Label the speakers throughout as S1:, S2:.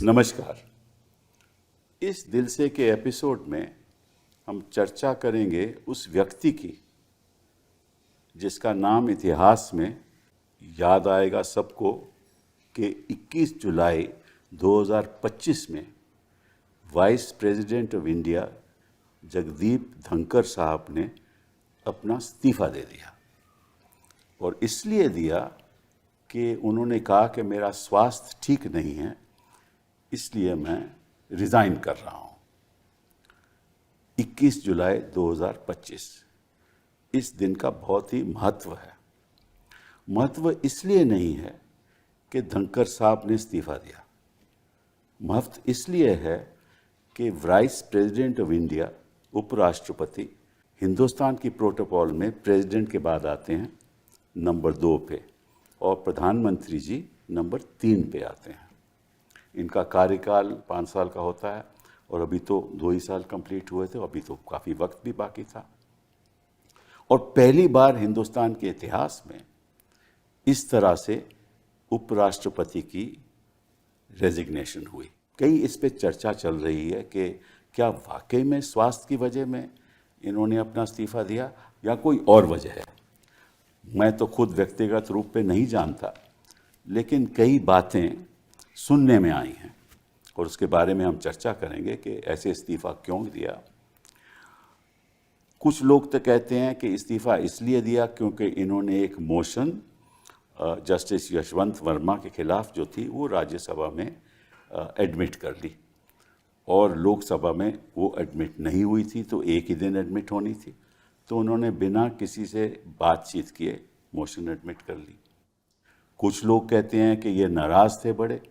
S1: नमस्कार। इस दिल से के एपिसोड में हम चर्चा करेंगे उस व्यक्ति की जिसका नाम इतिहास में याद आएगा सबको कि 21 जुलाई 2025 में vice president of India Jagdeep Dhankhar साहब ने अपना इस्तीफा दे दिया। और इसलिए दिया कि उन्होंने कहा कि मेरा स्वास्थ्य ठीक नहीं है, इसलिए मैं रिज़ाइन कर रहा हूँ। 21 जुलाई 2025 इस दिन का बहुत ही महत्व है। महत्व इसलिए नहीं है कि धनखड़ साहब ने इस्तीफा दिया, महत्व इसलिए है कि वाइस प्रेसिडेंट ऑफ इंडिया, उपराष्ट्रपति, हिंदुस्तान की प्रोटोकॉल में प्रेसिडेंट के बाद आते हैं नंबर 2 पे और प्रधानमंत्री जी नंबर 3 पे आते हैं। इनका कार्यकाल 5 साल का होता है और अभी तो 2 ही साल कंप्लीट हुए थे, अभी तो काफ़ी वक्त भी बाकी था। और पहली बार हिंदुस्तान के इतिहास में इस तरह से उपराष्ट्रपति की रेजिग्नेशन हुई। कई इस पे चर्चा चल रही है कि क्या वाकई में स्वास्थ्य की वजह में इन्होंने अपना इस्तीफा दिया या कोई और वजह है। मैं तो खुद व्यक्तिगत रूप पे नहीं जानता, लेकिन कई बातें सुनने में आई हैं और उसके बारे में हम चर्चा करेंगे कि ऐसे इस्तीफा क्यों दिया। कुछ लोग तो कहते हैं कि इस्तीफा इसलिए दिया क्योंकि इन्होंने एक मोशन जस्टिस यशवंत वर्मा के खिलाफ जो थी वो राज्यसभा में एडमिट कर ली और लोकसभा में वो एडमिट नहीं हुई थी, तो एक ही दिन एडमिट होनी थी, तो उन्होंने बिना किसी से बातचीत किए मोशन एडमिट कर ली। कुछ लोग कहते हैं कि ये नाराज़ थे बड़े,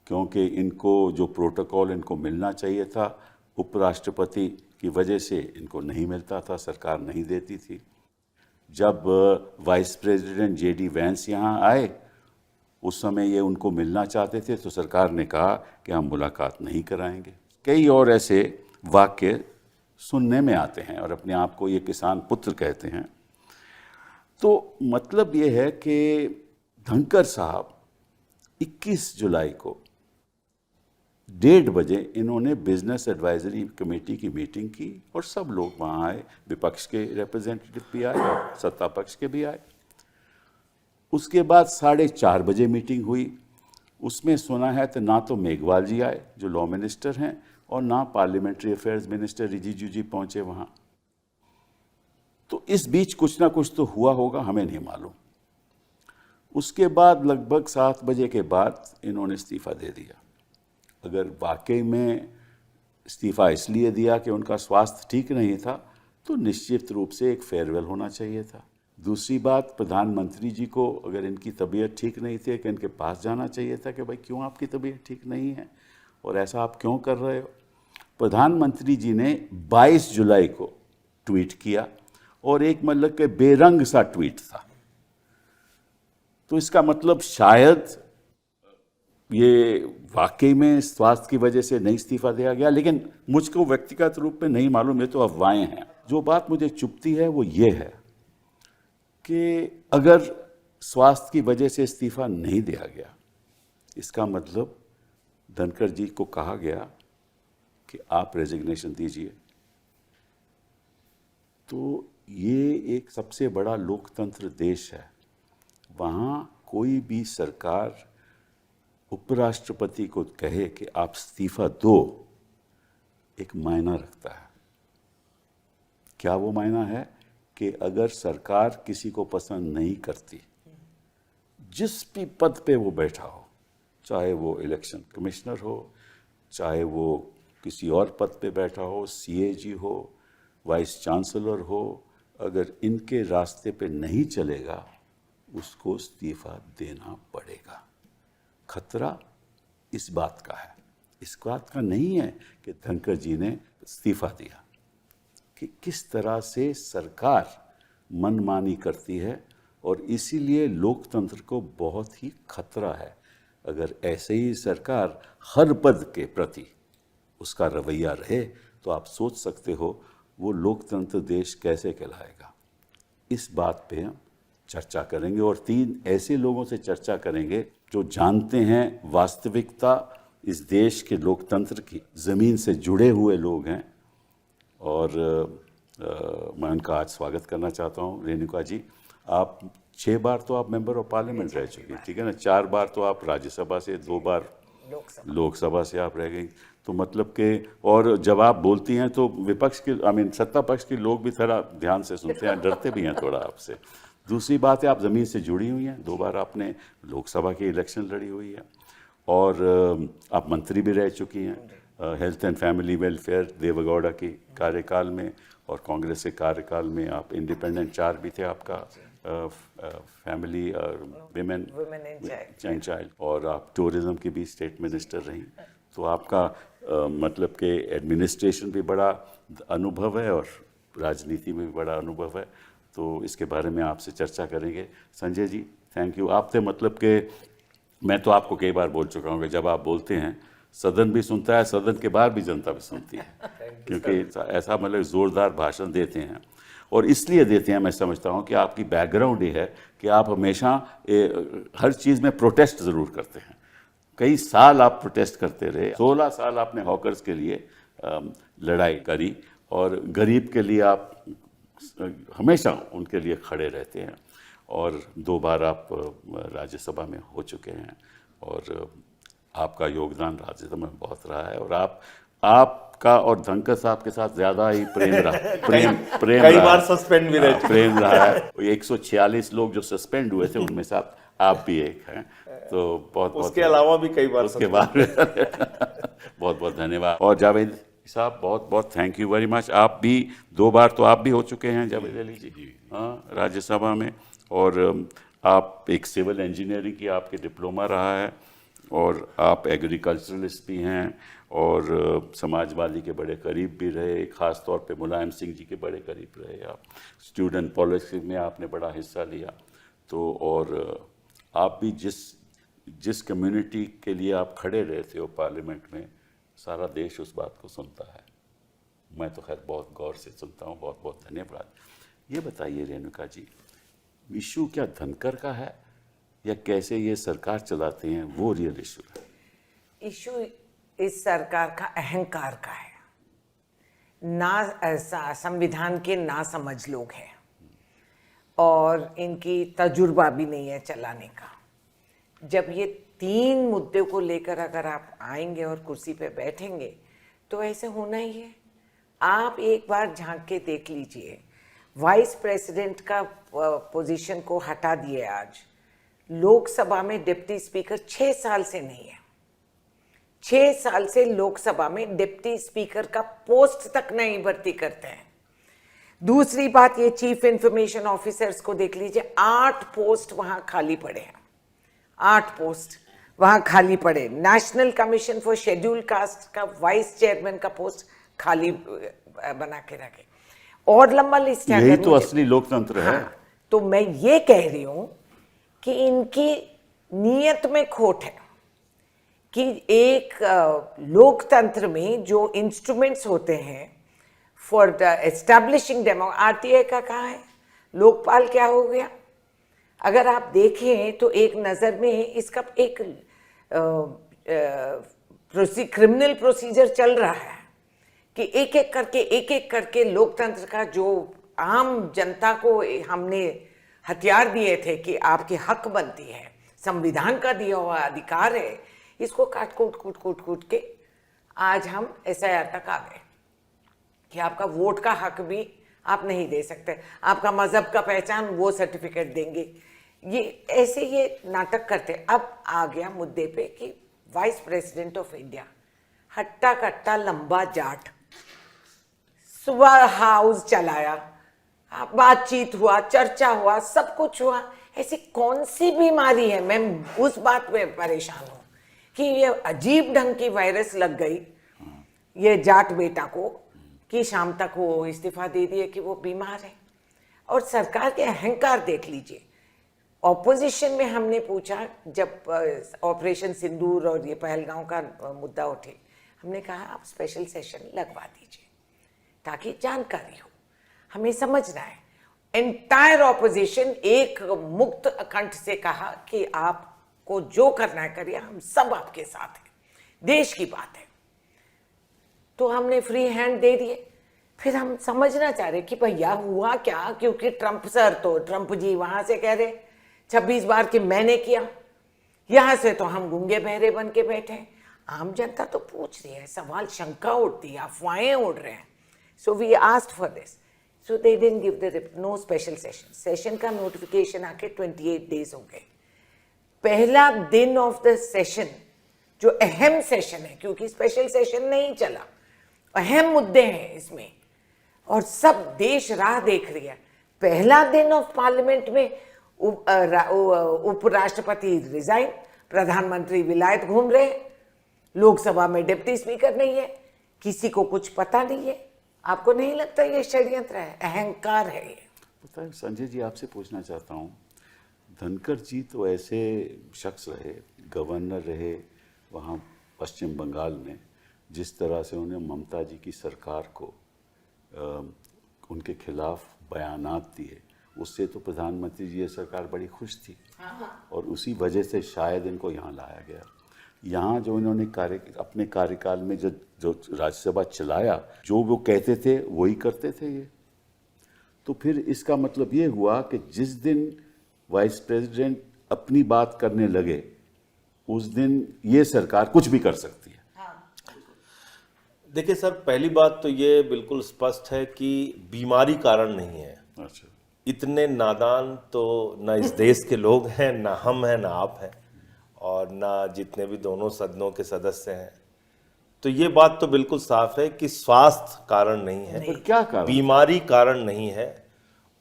S1: क्योंकि इनको जो प्रोटोकॉल इनको मिलना चाहिए था उपराष्ट्रपति की वजह से इनको नहीं मिलता था, सरकार नहीं देती थी। जब वाइस प्रेसिडेंट जेडी वैंस यहाँ आए उस समय ये उनको मिलना चाहते थे, तो सरकार ने कहा कि हम मुलाकात नहीं कराएंगे। कई और ऐसे वाक्य सुनने में आते हैं और अपने आप को ये किसान पुत्र कहते हैं। तो मतलब ये है कि धनखड़ साहब 21 जुलाई को 1:30 बजे इन्होंने बिजनेस एडवाइजरी कमेटी की मीटिंग की और सब लोग वहाँ आए, विपक्ष के रिप्रेजेंटेटिव भी आए और सत्ता पक्ष के भी आए। उसके बाद 4:30 बजे मीटिंग हुई। उसमें सुना है तो ना तो मेघवाल जी आए जो लॉ मिनिस्टर हैं और ना पार्लियामेंट्री अफेयर्स मिनिस्टर रिजिजू जी पहुँचे वहाँ। तो इस बीच कुछ ना कुछ तो हुआ होगा, हमें नहीं मालूम। उसके बाद लगभग 7 बजे के बाद इन्होंने इस्तीफा दे दिया। अगर वाकई में इस्तीफा इसलिए दिया कि उनका स्वास्थ्य ठीक नहीं था, तो निश्चित रूप से एक फेयरवेल होना चाहिए था। दूसरी बात, प्रधानमंत्री जी को अगर इनकी तबीयत ठीक नहीं थी कि इनके पास जाना चाहिए था कि भाई क्यों आपकी तबीयत ठीक नहीं है और ऐसा आप क्यों कर रहे हो। प्रधानमंत्री जी ने 22 जुलाई को ट्वीट किया और एक मतलब के बेरंग सा ट्वीट था। तो इसका मतलब शायद ये वाकई में स्वास्थ्य की वजह से नहीं इस्तीफा दिया गया, लेकिन मुझको व्यक्तिगत रूप में नहीं मालूम, ये तो अफवाहें हैं। जो बात मुझे चुभती है वो ये है कि अगर स्वास्थ्य की वजह से इस्तीफा नहीं दिया गया, इसका मतलब धनखड़ जी को कहा गया कि आप रेजिग्नेशन दीजिए। तो ये एक सबसे बड़ा लोकतंत्र देश है, वहाँ कोई भी सरकार उपराष्ट्रपति को कहे कि आप इस्तीफा दो, एक मायना रखता है। क्या वो मायना है कि अगर सरकार किसी को पसंद नहीं करती, जिस भी पद पे वो बैठा हो, चाहे वो इलेक्शन कमिश्नर हो, चाहे वो किसी और पद पे बैठा हो, सीएजी हो, वाइस चांसलर हो, अगर इनके रास्ते पे नहीं चलेगा उसको इस्तीफा देना पड़ेगा। खतरा इस बात का है, इस बात का नहीं है कि धनखड़ जी ने इस्तीफा दिया, कि किस तरह से सरकार मनमानी करती है और इसीलिए लोकतंत्र को बहुत ही खतरा है। अगर ऐसे ही सरकार हर पद के प्रति उसका रवैया रहे तो आप सोच सकते हो वो लोकतंत्र देश कैसे कहलाएगा। इस बात पे हम चर्चा करेंगे और 3 ऐसे लोगों से चर्चा करेंगे जो जानते हैं वास्तविकता इस देश के लोकतंत्र की ज़मीन से जुड़े हुए लोग हैं और मैं उनका आज स्वागत करना चाहता हूँ। रेणुका जी, आप 6 बार तो आप मेंबर ऑफ पार्लियामेंट रह चुकी हैं, ठीक है ना। 4 बार तो आप राज्यसभा से, 2 बार लोकसभा से आप रह गई। तो मतलब कि और जब आप बोलती हैं तो विपक्ष के सत्ता पक्ष के लोग भी थोड़ा ध्यान से सुनते हैं, डरते भी हैं थोड़ा आपसे। दूसरी बात है, आप ज़मीन से जुड़ी हुई हैं, 2 बार आपने लोकसभा की इलेक्शन लड़ी हुई है और आप मंत्री भी रह चुकी हैं health and family welfare Deve Gowda की कार्यकाल में, और कांग्रेस के कार्यकाल में आप इंडिपेंडेंट 4 भी थे आपका, फैमिली विमेन एंड चाइल्ड, और आप टूरिज्म की भी स्टेट मिनिस्टर रही। तो आपका मतलब कि एडमिनिस्ट्रेशन भी बड़ा अनुभव है और राजनीति में भी बड़ा अनुभव है। तो इसके बारे में आपसे चर्चा करेंगे। Sanjay ji, thank you. आप थे मतलब कि मैं तो आपको कई बार बोल चुका हूँ कि जब आप बोलते हैं सदन भी सुनता है, सदन के बाहर भी जनता भी सुनती है, क्योंकि ऐसा मतलब ज़ोरदार भाषण देते हैं। और इसलिए देते हैं, मैं समझता हूँ कि आपकी बैकग्राउंड ये है कि आप हमेशा हर चीज़ में प्रोटेस्ट ज़रूर करते हैं। कई साल आप प्रोटेस्ट करते रहे, 16 साल आपने हॉकर्स के लिए लड़ाई करी और गरीब के लिए आप हमेशा उनके लिए खड़े रहते हैं। और 2 बार आप राज्यसभा में हो चुके हैं और आपका योगदान राज्यसभा में बहुत रहा है। और आपका और धनकर साहब के साथ ज़्यादा ही प्रेम रहा, प्रेम
S2: कई बार सस्पेंड भी रहे,
S1: प्रेम रहा है। 146 लोग जो सस्पेंड हुए थे उनमें से आप भी एक हैं। तो बहुत
S2: उसके अलावा भी कई बार
S1: उसके बाद बहुत बहुत धन्यवाद। और जावेद साहब, बहुत बहुत थैंक यू वेरी मच। आप भी 2 बार तो आप भी हो चुके हैं जावेद अली जी, हाँ, राज्यसभा में। और आप एक सिविल इंजीनियरिंग की आपके डिप्लोमा रहा है और आप एग्रीकल्चरलिस्ट भी हैं और समाजवादी के बड़े करीब भी रहे, ख़ास तौर पे मुलायम सिंह जी के बड़े करीब रहे आप। स्टूडेंट पॉलिटिक्स में आपने बड़ा हिस्सा लिया। तो और आप भी जिस कम्युनिटी के लिए आप खड़े रहे थे वो पार्लियामेंट में, सारा देश उस बात को सुनता है। मैं तो खैर बहुत गौर से सुनता हूँ। बहुत बहुत धन्यवाद। ये बताइए रेणुका जी, इशू क्या धनकर का है या कैसे ये सरकार चलाते हैं वो रियल इशू है?
S3: इशू इस सरकार का अहंकार का है। ना संविधान के ना समझ लोग हैं और इनकी तजुर्बा भी नहीं है चलाने का। जब ये 3 मुद्दे को लेकर अगर आप आएंगे और कुर्सी पे बैठेंगे तो ऐसे होना ही है। आप एक बार झांक के देख लीजिए, वाइस प्रेसिडेंट का पोजीशन को हटा दिए आज। लोकसभा में डिप्टी स्पीकर 6 साल से नहीं है। 6 साल से लोकसभा में डिप्टी स्पीकर का पोस्ट तक नहीं भर्ती करते हैं। दूसरी बात, ये चीफ इंफॉर्मेशन ऑफिसर्स को देख लीजिए, 8 पोस्ट वहां खाली पड़े हैं। 8 पोस्ट वहां खाली पड़े। National commission for schedule caste का वाइस चेयरमैन का पोस्ट खाली बना के रखे और लंबा लिस्ट है।
S1: यही तो असली लोकतंत्र है।
S3: हाँ, तो मैं ये कह रही हूं कि इनकी नीयत में खोट है कि एक लोकतंत्र में जो इंस्ट्रूमेंट्स होते हैं फॉर एस्टैब्लिशिंग डेमो, आरटीआई का कहाँ है, लोकपाल क्या हो गया? अगर आप देखें तो एक नज़र में इसका एक क्रिमिनल प्रोसीजर चल रहा है कि एक एक करके लोकतंत्र का जो आम जनता को हमने हथियार दिए थे कि आपके हक बनती है, संविधान का दिया हुआ अधिकार है, इसको काट कूट के आज हम SIR तक आ गए कि आपका वोट का हक भी आप नहीं दे सकते, आपका मजहब का पहचान वो सर्टिफिकेट देंगे। ये ऐसे ये नाटक करते। अब आ गया मुद्दे पे कि वाइस प्रेसिडेंट ऑफ इंडिया, हट्टा कट्टा लंबा जाट, सुबह हाउस चलाया, बातचीत हुआ, चर्चा हुआ, सब कुछ हुआ। ऐसी कौन सी बीमारी है? मैं उस बात में परेशान हूं कि ये अजीब ढंग की वायरस लग गई ये जाट बेटा को कि शाम तक वो इस्तीफा दे दिए कि वो बीमार है। और सरकार के अहंकार देख लीजिए। ऑपोजिशन में हमने पूछा, जब ऑपरेशन सिंदूर और ये पहलगांव का मुद्दा उठे, हमने कहा आप स्पेशल सेशन लगवा दीजिए ताकि जानकारी हो, हमें समझना है। एंटायर ऑपोजिशन एक मुक्त कंठ से कहा कि आपको जो करना है करिए, हम सब आपके साथ हैं। देश की बात है। तो हमने फ्री हैंड दे दिए। फिर हम समझना चाह रहे कि भैया हुआ क्या, क्योंकि ट्रंप जी वहां से कह रहे 26 बार कि मैंने किया, यहां से तो हम गूंगे बहरे बन के बैठे। आम जनता तो पूछ रही है, सवाल शंका उठती है, अफवाहें उड़ रहे हैं। So we asked for this, so they didn't give the no special session. Session का नोटिफिकेशन आके 28 डेज हो गए। पहला दिन ऑफ द सेशन जो अहम सेशन है, क्योंकि स्पेशल सेशन नहीं चला, अहम मुद्दे हैं इसमें और सब देश राह देख रही है। पहला दिन ऑफ पार्लियामेंट में उपराष्ट्रपति रिजाइन, प्रधानमंत्री विलायत घूम रहे, लोकसभा में डिप्टी स्पीकर नहीं है, किसी को कुछ पता नहीं है। आपको नहीं लगता ये षड्यंत्र है, अहंकार है ये?
S1: पता है संजय जी, आपसे पूछना चाहता हूँ, धनखड़ जी तो ऐसे शख्स रहे, गवर्नर रहे वहाँ पश्चिम बंगाल में, जिस तरह से उन्होंने ममता जी की सरकार को उनके खिलाफ बयानात दिए, उससे तो प्रधानमंत्री जी ये सरकार बड़ी खुश थी और उसी वजह से शायद इनको यहाँ लाया गया। यहाँ जो इन्होंने अपने कार्यकाल में जो राज्यसभा चलाया, जो वो कहते थे वही करते थे ये। तो फिर इसका मतलब ये हुआ कि जिस दिन वाइस प्रेसिडेंट अपनी बात करने लगे उस दिन ये सरकार कुछ भी कर सकती है।
S2: देखिए सर, पहली बात तो ये बिल्कुल स्पष्ट है कि बीमारी कारण नहीं है।
S1: अच्छा,
S2: इतने नादान तो ना इस देश के लोग हैं, ना हम हैं, ना आप हैं, और ना जितने भी दोनों सदनों के सदस्य हैं। तो ये बात तो बिल्कुल साफ है कि स्वास्थ्य कारण नहीं है।
S1: पर क्या कारण?
S2: बीमारी कारण नहीं है।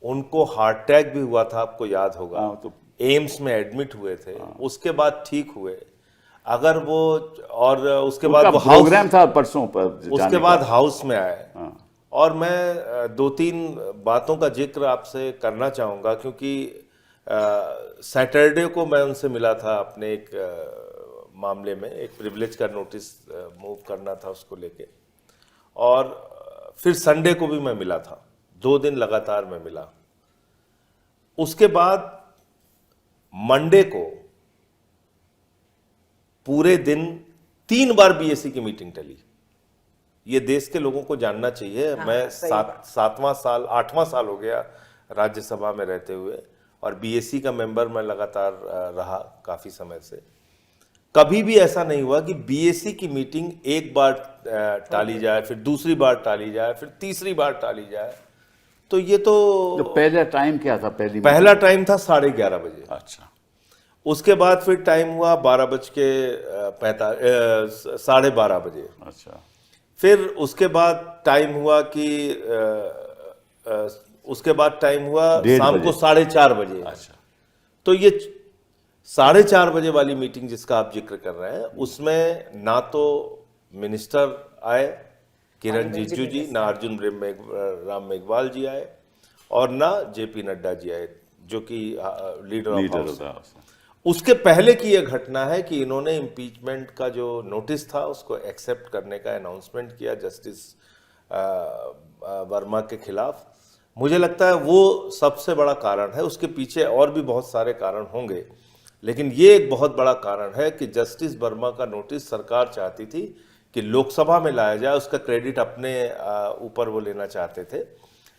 S2: उनको हार्ट अटैक भी हुआ था, आपको याद होगा।
S1: हाँ, तो
S2: एम्स में एडमिट हुए थे, उसके बाद ठीक हुए। अगर वो और उसके बाद वो
S1: प्रोग्राम था परसों पर,
S2: उसके बाद हाउस में आए।
S1: हाँ।
S2: और मैं 2-3 बातों का जिक्र आपसे करना चाहूँगा, क्योंकि सैटरडे को मैं उनसे मिला था अपने एक मामले में, एक प्रिविलेज का नोटिस मूव करना था उसको लेके, और फिर संडे को भी मैं मिला था, 2 दिन लगातार मैं मिला। उसके बाद मंडे को पूरे दिन 3 बार बीएससी की मीटिंग टली। ये देश के लोगों को जानना चाहिए।
S3: हाँ,
S2: मैं 8वां साल हो गया राज्यसभा में रहते हुए, और बीएससी का मेंबर मैं लगातार रहा काफी समय से। कभी भी ऐसा नहीं हुआ कि बीएससी की मीटिंग एक बार टाली जाए, फिर दूसरी बार टाली जाए, फिर तीसरी बार टाली जाए। तो ये तो
S1: पहला टाइम क्या था?
S2: पहला टाइम था 11:30 बजे।
S1: अच्छा,
S2: उसके बाद फिर टाइम हुआ 12:12 बजे।
S1: अच्छा,
S2: फिर उसके बाद टाइम हुआ कि उसके बाद टाइम हुआ शाम को 4:30 बजे।
S1: अच्छा,
S2: तो ये 4:30 बजे वाली मीटिंग जिसका आप जिक्र कर रहे हैं, उसमें ना तो मिनिस्टर आए किरण रिजिजू जी, ना अर्जुन राम मेघवाल जी आए, और ना जेपी नड्डा जी आए, जो कि लीडर ऑफ हाउस। उसके पहले की यह घटना है कि इन्होंने इम्पीचमेंट का जो नोटिस था उसको एक्सेप्ट करने का अनाउंसमेंट किया जस्टिस वर्मा के खिलाफ। मुझे लगता है वो सबसे बड़ा कारण है। उसके पीछे और भी बहुत सारे कारण होंगे, लेकिन ये एक बहुत बड़ा कारण है कि जस्टिस वर्मा का नोटिस सरकार चाहती थी कि लोकसभा में लाया जाए, उसका क्रेडिट अपने ऊपर वो लेना चाहते थे।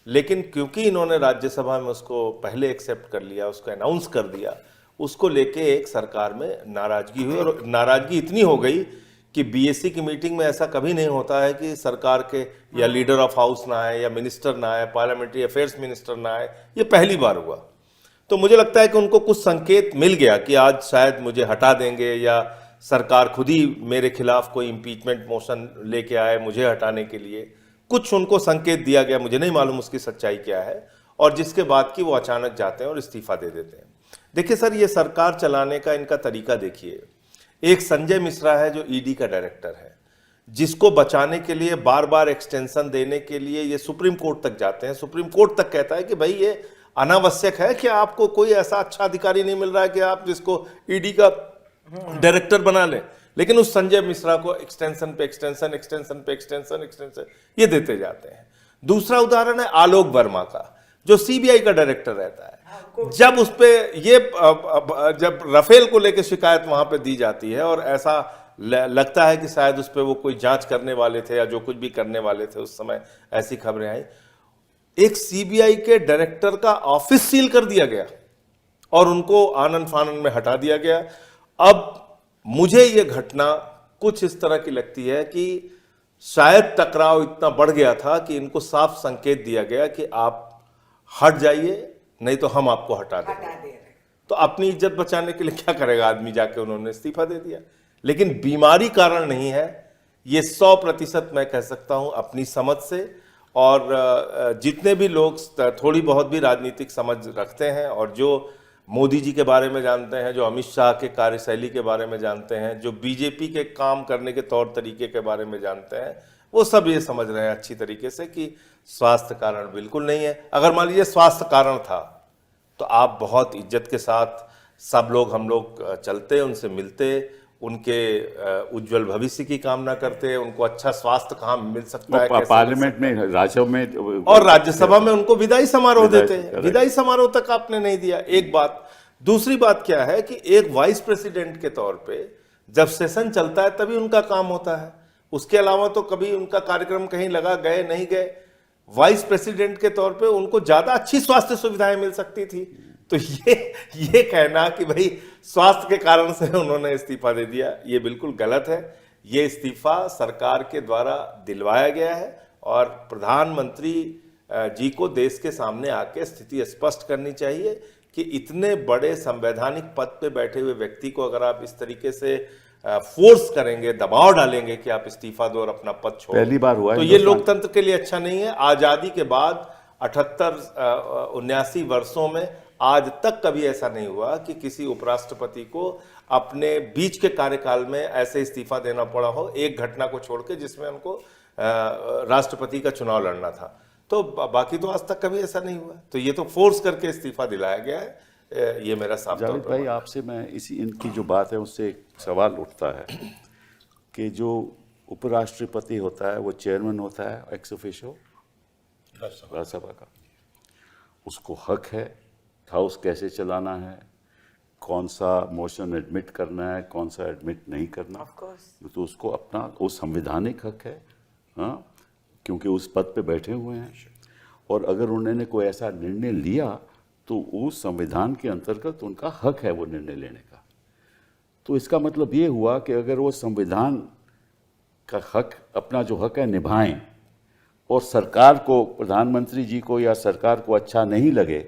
S2: लेकिन क्योंकि इन्होंने राज्यसभा में उसको पहले एक्सेप्ट कर लिया, उसको अनाउंस कर दिया, उसको लेके एक सरकार में नाराजगी हुई, और नाराजगी इतनी हो गई कि बीएससी की मीटिंग में ऐसा कभी नहीं होता है कि सरकार के या लीडर ऑफ हाउस ना आए, या मिनिस्टर ना आए, पार्लियामेंट्री अफेयर्स मिनिस्टर ना आए। ये पहली बार हुआ। तो मुझे लगता है कि उनको कुछ संकेत मिल गया कि आज शायद मुझे हटा देंगे, या सरकार खुद ही मेरे खिलाफ कोई इम्पीचमेंट मोशन लेके आए मुझे हटाने के लिए। कुछ उनको संकेत दिया गया, मुझे नहीं मालूम उसकी सच्चाई क्या है, और जिसके बाद कि वो अचानक जाते हैं और इस्तीफा दे देते हैं। देखिए सर, ये सरकार चलाने का इनका तरीका देखिए। एक संजय मिश्रा है जो ईडी का डायरेक्टर है, जिसको बचाने के लिए बार बार एक्सटेंशन देने के लिए ये सुप्रीम कोर्ट तक जाते हैं। सुप्रीम कोर्ट तक कहता है कि भाई ये अनावश्यक है, कि आपको कोई ऐसा अच्छा अधिकारी नहीं मिल रहा है कि आप जिसको ईडी का डायरेक्टर बना लें। लेकिन उस संजय मिश्रा को एक्सटेंशन पे एक्सटेंशन, एक्सटेंशन पे एक्सटेंशन, एक्सटेंशन ये देते जाते हैं। दूसरा उदाहरण है आलोक वर्मा का, जो सीबीआई का डायरेक्टर रहता है। जब उस पे ये जब राफेल को लेकर शिकायत वहां पे दी जाती है और ऐसा लगता है कि शायद उस पर वो कोई जांच करने वाले थे या जो कुछ भी करने वाले थे उस समय, ऐसी खबरें आई। एक सीबीआई के डायरेक्टर का ऑफिस सील कर दिया गया और उनको आनन फानन में हटा दिया गया। अब मुझे ये घटना कुछ इस तरह की लगती है कि शायद टकराव इतना बढ़ गया था कि इनको साफ संकेत दिया गया कि आप हट जाइए, नहीं तो हम आपको हटा देंगे। तो अपनी इज्जत बचाने के लिए क्या करेगा आदमी, जाके उन्होंने इस्तीफा दे दिया। लेकिन बीमारी कारण नहीं है, ये 100% मैं कह सकता हूं अपनी समझ से। और जितने भी लोग थोड़ी बहुत भी राजनीतिक समझ रखते हैं और जो मोदी जी के बारे में जानते हैं, जो अमित शाह के कार्यशैली के बारे में जानते हैं, जो बीजेपी के काम करने के तौर तरीके के बारे में जानते हैं, वो सब ये समझ रहे हैं अच्छी तरीके से कि स्वास्थ्य कारण बिल्कुल नहीं है। अगर मान लीजिए स्वास्थ्य कारण था तो आप बहुत इज्जत के साथ सब लोग, हम लोग चलते, उनसे मिलते, उनके उज्जवल भविष्य की कामना करते, उनको अच्छा स्वास्थ्य कहाँ मिल सकता है,
S1: पार्लियामेंट में, राज्यसभा में
S2: और राज्यसभा में उनको विदाई समारोह देते हैं। विदाई समारोह तक आपने नहीं दिया, एक बात। दूसरी बात क्या है कि एक वाइस प्रेसिडेंट के तौर पे जब सेशन चलता है तभी उनका काम होता है, उसके अलावा तो कभी उनका कार्यक्रम कहीं लगा, गए नहीं गए। वाइस प्रेसिडेंट के तौर पे उनको ज्यादा अच्छी स्वास्थ्य सुविधाएं मिल सकती थी। तो ये कहना कि भाई स्वास्थ्य के कारण से उन्होंने इस्तीफा दे दिया, ये बिल्कुल गलत है। ये इस्तीफा सरकार के द्वारा दिलवाया गया है और प्रधानमंत्री जी को देश के सामने आके स्थिति स्पष्ट करनी चाहिए कि इतने बड़े संवैधानिक पद पे बैठे हुए व्यक्ति को अगर आप इस तरीके से फोर्स करेंगे, दबाव डालेंगे कि आप इस्तीफा दो और अपना पद छोड़ो,
S1: पहली बार हुआ
S2: तो ये लोकतंत्र के लिए अच्छा नहीं है। आजादी के बाद 78-79 वर्षों में आज तक कभी ऐसा नहीं हुआ कि किसी उपराष्ट्रपति को अपने बीच के कार्यकाल में ऐसे इस्तीफा देना पड़ा हो, एक घटना को छोड़ के जिसमें उनको राष्ट्रपति का चुनाव लड़ना था। तो बाकी तो आज तक कभी ऐसा नहीं हुआ। तो ये तो फोर्स करके इस्तीफा दिलाया गया है, ये मेरा साफ तौर
S1: जावेद भाई, आपसे मैं इनकी जो बात है उससे एक सवाल उठता है कि जो उपराष्ट्रपति होता है वो चेयरमैन होता है एक्स ऑफिशियो राज्यसभा का, उसको हक है हाउस कैसे चलाना है, कौन सा मोशन एडमिट करना है, कौन सा एडमिट नहीं करना, तो उसको अपना वो संवैधानिक हक है, हाँ, क्योंकि उस पद पे बैठे हुए हैं। और अगर उन्होंने कोई ऐसा निर्णय लिया तो उस संविधान के अंतर्गत उनका हक है वो निर्णय लेने का। तो इसका मतलब ये हुआ कि अगर वो संविधान का हक, अपना जो हक है निभाएं, और सरकार को, प्रधानमंत्री जी को या सरकार को अच्छा नहीं लगे,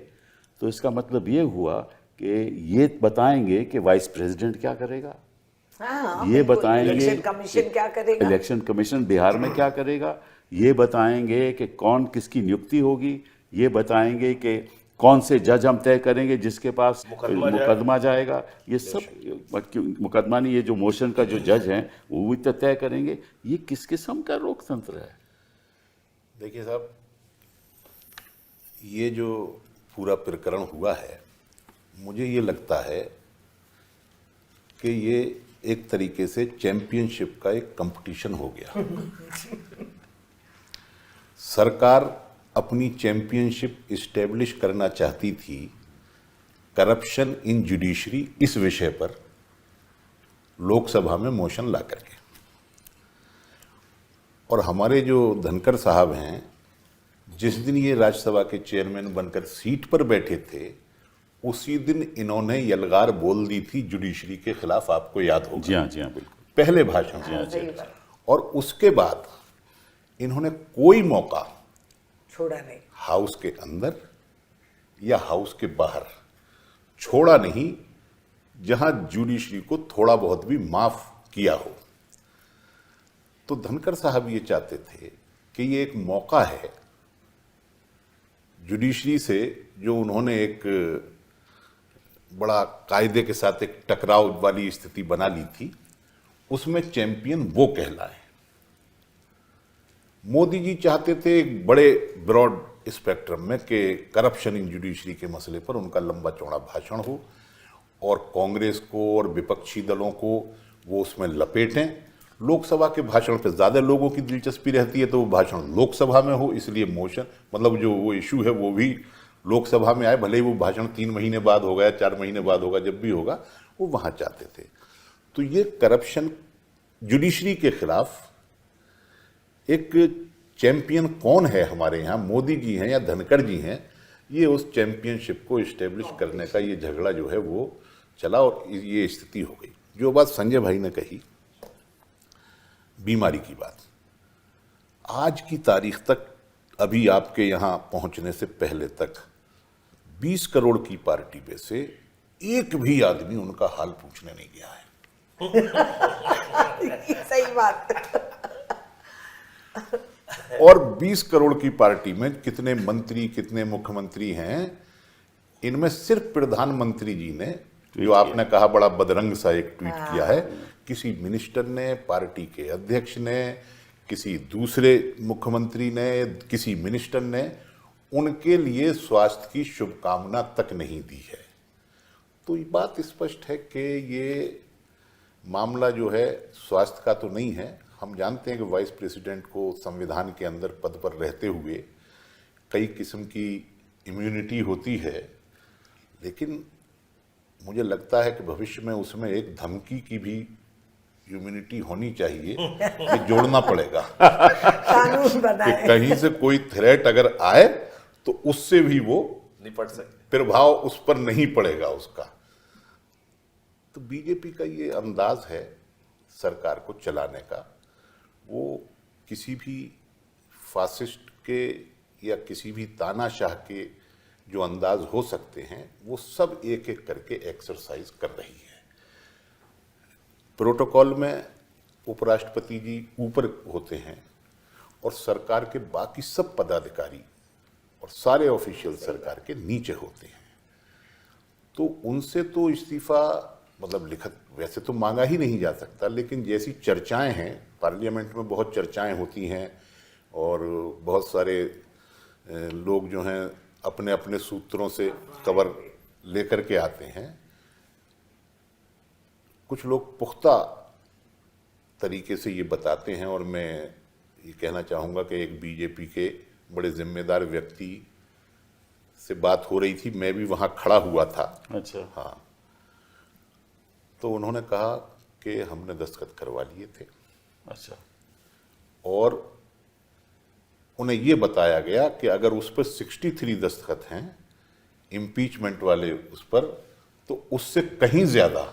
S1: तो इसका मतलब ये हुआ कि ये बताएंगे कि वाइस प्रेसिडेंट क्या करेगा, ये बताएंगे
S3: इलेक्शन कमीशन क्या करेगा,
S1: इलेक्शन कमीशन बिहार में क्या करेगा, ये बताएंगे कि कौन किसकी नियुक्ति होगी, ये बताएंगे कि कौन से जज हम तय करेंगे जिसके पास मुकदमा जाएगा। ये सब मुकदमा नहीं, ये जो मोशन का जो जज हैं वो भी तय करेंगे। ये किस किस्म का लोकतंत्र है?
S4: देखिए साहब, ये जो पूरा प्रकरण हुआ है, मुझे ये लगता है कि ये एक तरीके से चैंपियनशिप का एक कंपटीशन हो गया। सरकार अपनी चैंपियनशिप इस्टेब्लिश करना चाहती थी करप्शन इन जुडिशरी, इस विषय पर लोकसभा में मोशन ला करके। और हमारे जो धनखड़ साहब हैं, जिस दिन ये राज्यसभा के चेयरमैन बनकर सीट पर बैठे थे, उसी दिन इन्होंने यलगार बोल दी थी जुडिशरी के खिलाफ, आपको याद होगा।
S1: जी हाँ, बिल्कुल,
S4: पहले भाषण में। और उसके बाद इन्होंने कोई मौका
S3: छोड़ा नहीं,
S4: हाउस के अंदर या हाउस के बाहर छोड़ा नहीं जहां जुडिशरी को थोड़ा बहुत भी माफ किया हो। तो धनखड़ साहब ये चाहते थे कि ये एक मौका है जुडिशरी से, जो उन्होंने एक बड़ा कायदे के साथ एक टकराव वाली स्थिति बना ली थी, उसमें चैंपियन वो कहलाए। मोदी जी चाहते थे एक बड़े ब्रॉड स्पेक्ट्रम में कि करप्शन इन जुडिशरी के मसले पर उनका लंबा चौड़ा भाषण हो और कांग्रेस को और विपक्षी दलों को वो उसमें लपेटें। लोकसभा के भाषण पे ज़्यादा लोगों की दिलचस्पी रहती है, तो वो भाषण लोकसभा में हो, इसलिए मोशन, मतलब जो वो इशू है वो भी लोकसभा में आए, भले ही वो भाषण 3 महीने बाद होगा या 4 महीने बाद होगा, जब भी होगा वो वहाँ चाहते थे। तो ये करप्शन जुडिशरी के खिलाफ एक चैंपियन कौन है हमारे यहाँ, मोदी जी हैं या धनखड़ जी हैं, ये उस चैंपियनशिप को इस्टेब्लिश करने का ये झगड़ा जो है वो चला और ये स्थिति हो गई। जो बात संजय भाई ने कही बीमारी की बात, आज की तारीख तक, अभी आपके यहाँ पहुंचने से पहले तक 20 करोड़ की पार्टी में से एक भी आदमी उनका हाल पूछने नहीं गया है।
S3: सही बात।
S4: और 20 करोड़ की पार्टी में कितने मंत्री, कितने मुख्यमंत्री हैं, इनमें सिर्फ प्रधानमंत्री जी ने, जो आपने कहा बड़ा बदरंग सा एक ट्वीट किया है, किसी मिनिस्टर ने, पार्टी के अध्यक्ष ने, किसी दूसरे मुख्यमंत्री ने, किसी मिनिस्टर ने उनके लिए स्वास्थ्य की शुभकामना तक नहीं दी है। तो ये बात स्पष्ट है कि ये मामला जो है स्वास्थ्य का तो नहीं है। हम जानते हैं कि वाइस प्रेसिडेंट को संविधान के अंदर पद पर रहते हुए कई किस्म की इम्यूनिटी होती है, लेकिन मुझे लगता है कि भविष्य में उसमें एक धमकी की भी इम्यूनिटी होनी चाहिए, ये जोड़ना पड़ेगा
S3: कानून
S4: कि
S3: बनाए।
S4: कहीं से कोई थ्रेट अगर आए तो उससे भी वो
S2: निपट सकते।
S4: प्रभाव उस पर नहीं पड़ेगा उसका। तो बीजेपी का ये अंदाज है सरकार को चलाने का, वो किसी भी फासिस्ट के या किसी भी तानाशाह के जो अंदाज हो सकते हैं वो सब एक एक करके एक्सरसाइज कर रही है। प्रोटोकॉल में उपराष्ट्रपति जी ऊपर होते हैं और सरकार के बाकी सब पदाधिकारी और सारे ऑफिशियल सरकार के नीचे होते हैं। तो उनसे तो इस्तीफा मतलब लिखत वैसे तो मांगा ही नहीं जा सकता, लेकिन जैसी चर्चाएं हैं, पार्लियामेंट में बहुत चर्चाएं होती हैं और बहुत सारे लोग जो हैं अपने अपने सूत्रों से खबर लेकर के आते हैं। कुछ लोग पुख्ता तरीके से ये बताते हैं और मैं ये कहना चाहूँगा कि एक बीजेपी के बड़े जिम्मेदार व्यक्ति से बात हो रही थी, मैं भी वहाँ खड़ा हुआ था।
S1: अच्छा।
S4: हाँ, तो उन्होंने कहा कि हमने दस्तखत करवा लिए थे
S1: अच्छा।
S4: और उन्हें ये बताया गया कि अगर उस पर 63 दस्तखत हैं इम्पीचमेंट वाले उस पर, तो उससे कहीं ज्यादा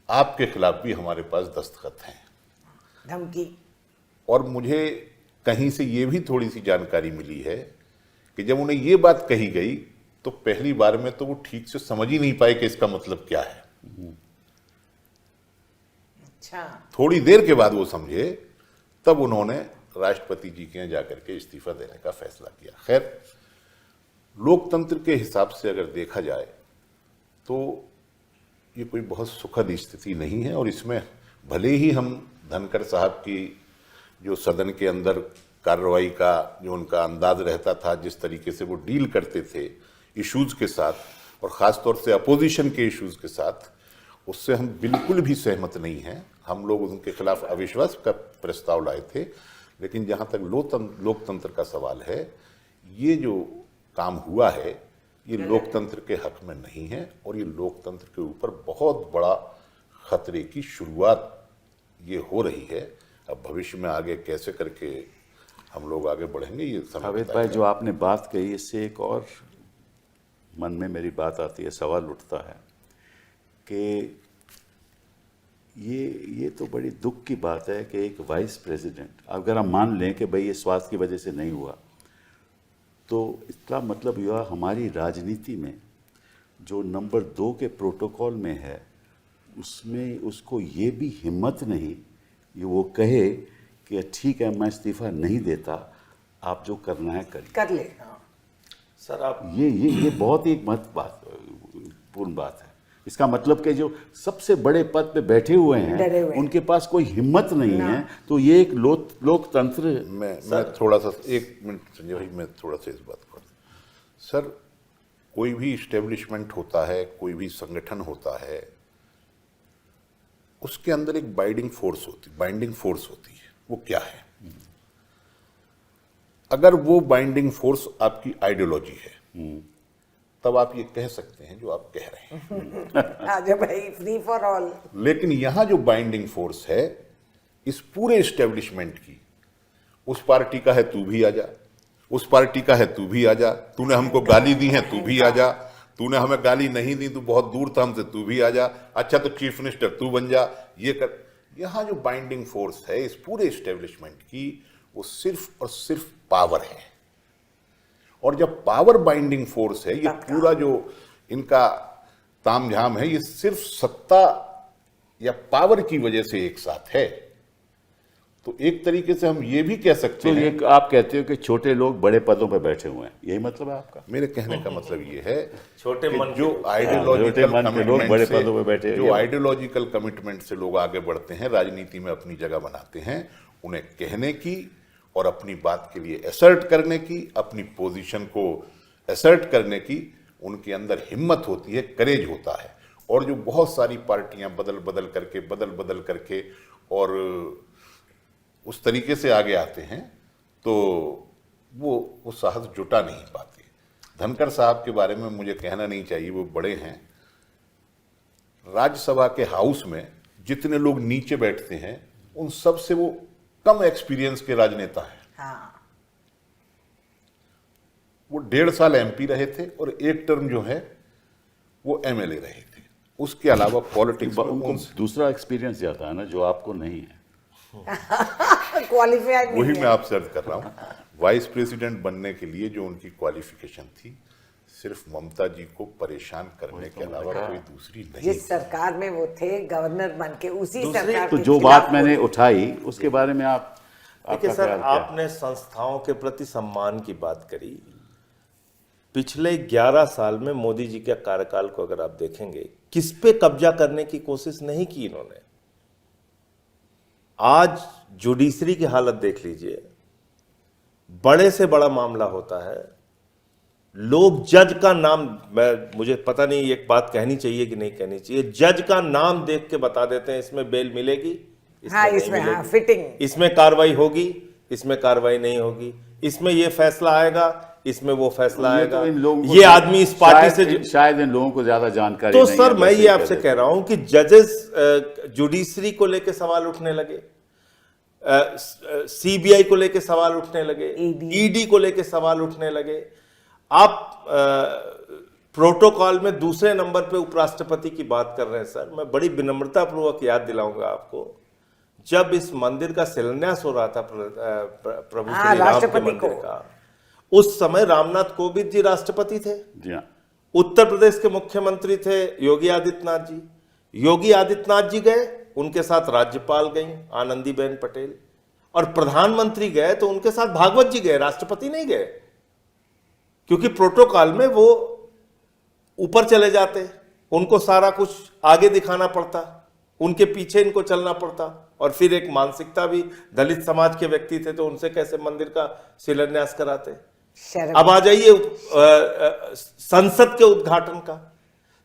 S4: आपके खिलाफ भी हमारे पास दस्तखत हैं।
S3: धमकी।
S4: और मुझे कहीं से ये भी थोड़ी सी जानकारी मिली है कि जब उन्हें ये बात कही गई तो पहली बार में तो वो ठीक से समझ ही नहीं पाए कि इसका मतलब क्या है।
S3: अच्छा।
S4: थोड़ी देर के बाद वो समझे, तब उन्होंने राष्ट्रपति जी के यहाँ जाकर के इस्तीफा देने का फैसला किया। खैर, लोकतंत्र के हिसाब से अगर देखा जाए तो ये कोई बहुत सुखद स्थिति नहीं है और इसमें भले ही हम धनखड़ साहब की जो सदन के अंदर कार्रवाई का जो उनका अंदाज रहता था, जिस तरीके से वो डील करते थे इश्यूज के साथ और ख़ास तौर से अपोजिशन के इश्यूज के साथ, उससे हम बिल्कुल भी सहमत नहीं हैं। हम लोग उनके खिलाफ अविश्वास का प्रस्ताव लाए थे, लेकिन जहाँ तक लोकतंत्र का सवाल है, ये जो काम हुआ है ये लोकतंत्र के हक में नहीं है और ये लोकतंत्र के ऊपर बहुत बड़ा खतरे की शुरुआत ये हो रही है। अब भविष्य में आगे कैसे करके हम लोग आगे बढ़ेंगे ये समय
S1: अवैध
S4: बताएगा।
S1: भाई, जो आपने बात कही, इससे एक और मन में मेरी बात आती है, सवाल उठता है कि ये तो बड़ी दुख की बात है कि एक वाइस प्रेसिडेंट, अगर हम मान लें कि भाई ये स्वास्थ्य की वजह से नहीं हुआ, तो इसका मतलब यह हमारी राजनीति में जो नंबर 2 के प्रोटोकॉल में है, उसमें उसको ये भी हिम्मत नहीं कि वो कहे कि ठीक है मैं इस्तीफा नहीं देता, आप जो करना है करिए।
S3: कर ले।
S2: सर आप
S1: ये बहुत ही महत्वपूर्ण बात है। इसका मतलब कि जो सबसे बड़े पद पे बैठे हुए
S3: डरे
S1: हैं
S3: हुए हैं।
S1: उनके पास कोई हिम्मत नहीं है, तो ये एक लोकतंत्र।
S4: मैं थोड़ा सा 1 मिनट संजय भाई, मैं थोड़ा सा इस बात पर, सर कोई भी इस्टेब्लिशमेंट होता है, कोई भी संगठन होता है, उसके अंदर एक बाइंडिंग फोर्स होती है। वो क्या है? अगर वो बाइंडिंग फोर्स आपकी आइडियोलॉजी है, तब आप ये कह सकते हैं जो आप कह रहे हैं।
S3: आजा भाई, फ्री फॉर ऑल।
S4: लेकिन यहां जो बाइंडिंग फोर्स है इस पूरे इस्टेब्लिशमेंट की, उस पार्टी का है तू भी आ जा, उस पार्टी का है तू भी आ जा, तूने हमको गाली दी है तू भी आ जा, तूने हमें गाली नहीं दी, तू बहुत दूर था हमसे, तू भी आ जा, अच्छा तो चीफ मिनिस्टर तू बन जा, ये कर। यहां जो बाइंडिंग फोर्स है इस पूरे इस्टेब्लिशमेंट की, वो सिर्फ और सिर्फ पावर है। और जब पावर बाइंडिंग फोर्स है, ये पूरा जो इनका तामझाम है, ये सिर्फ सत्ता या पावर की वजह से एक साथ है। तो एक तरीके से हम ये भी कह सकते
S1: तो
S4: हैं,
S1: ये आप कहते हो कि छोटे लोग बड़े पदों पर बैठे हुए हैं, यही मतलब है आपका?
S4: मेरे कहने का मतलब ये है
S2: छोटे
S4: कि
S2: मन
S4: जो
S1: छोटे
S4: आइडियोलॉजिकल
S1: मन के लोग बड़े पदों पे बैठे हैं,
S4: जो
S1: ये
S4: आइडियोलॉजिकल कमिटमेंट से लोग आगे बढ़ते हैं, राजनीति में अपनी जगह बनाते हैं, उन्हें कहने की और अपनी बात के लिए असर्ट करने की, अपनी पोजीशन को असर्ट करने की उनके अंदर हिम्मत होती है, करेज होता है। और जो बहुत सारी पार्टियां बदल बदल करके और उस तरीके से आगे आते हैं, तो वो साहस जुटा नहीं पाते। धनखड़ साहब के बारे में मुझे कहना नहीं चाहिए, वो बड़े हैं। राज्यसभा के हाउस में जितने लोग नीचे बैठते हैं, उन सब से वो कम एक्सपीरियंस के राजनेता हैं।
S3: हाँ।
S4: वो 1.5 साल एमपी रहे थे और एक टर्म जो है वो एमएलए रहे थे। उसके अलावा पॉलिटिक्स में
S1: उनको दूसरा एक्सपीरियंस ज्यादा है ना, जो आपको नहीं है।
S3: क्वालिफाइड
S4: वही मैं आपसे अर्ज कर रहा हूं, वाइस प्रेसिडेंट बनने के लिए जो उनकी क्वालिफिकेशन थी, सिर्फ ममता जी को परेशान करने के अलावा कोई दूसरी नहीं।
S3: जिस सरकार में वो थे गवर्नर बन के, उसी सरकार
S1: तो
S3: के
S1: जो
S3: खिलाफ
S1: बात मैंने उठाई उसके बारे में
S2: देखिए
S1: आपका
S2: सर,
S1: ख्याल क्या?
S2: आपने संस्थाओं के प्रति सम्मान की बात करी। पिछले 11 साल में मोदी जी के कार्यकाल को अगर आप देखेंगे, किस पे कब्जा करने की कोशिश नहीं की इन्होंने। आज जुडिशरी की हालत देख लीजिए, बड़े से बड़ा मामला होता है, लोग जज का नाम, मुझे पता नहीं एक बात कहनी चाहिए कि नहीं कहनी चाहिए, जज का नाम देख के बता देते हैं इसमें बेल मिलेगी,
S3: हाँ,
S2: नहीं
S3: इसमें हाँ,
S2: मिलेगी,
S3: फिटिंग,
S2: इसमें कार्रवाई होगी, इसमें कार्रवाई नहीं होगी, इसमें ये फैसला आएगा, इसमें वो फैसला
S1: ये
S2: आएगा।
S1: तो इन लोगों को
S2: ये आदमी इस पार्टी से
S1: शायद इन लोगों को ज्यादा जानकारी
S2: तो
S1: नहीं
S2: सर
S1: है,
S2: मैं
S1: बस
S2: ये आपसे कह रहा हूं कि जजेस जुडिशरी को लेके सवाल उठने लगे, सीबीआई को लेके सवाल उठने लगे, ईडी को लेके सवाल उठने लगे। आप प्रोटोकॉल में दूसरे नंबर पे उपराष्ट्रपति की बात कर रहे हैं। सर मैं बड़ी विनम्रता पूर्वक याद दिलाऊंगा आपको, जब इस मंदिर का शिलान्यास हो रहा था प्रभु श्री राम के मंदिर का, उस समय रामनाथ कोविंद जी राष्ट्रपति थे,
S1: जी हाँ।
S2: उत्तर प्रदेश के मुख्यमंत्री थे योगी आदित्यनाथ जी। योगी आदित्यनाथ जी गए, उनके साथ राज्यपाल गई आनंदीबेन पटेल, और प्रधानमंत्री गए तो उनके साथ भागवत जी गए, राष्ट्रपति नहीं गए, क्योंकि प्रोटोकॉल में वो ऊपर चले जाते, उनको सारा कुछ आगे दिखाना पड़ता, उनके पीछे इनको चलना पड़ता। और फिर एक मानसिकता भी, दलित समाज के व्यक्ति थे तो उनसे कैसे मंदिर का शिलान्यास कराते। अब आ जाइए संसद के उद्घाटन का।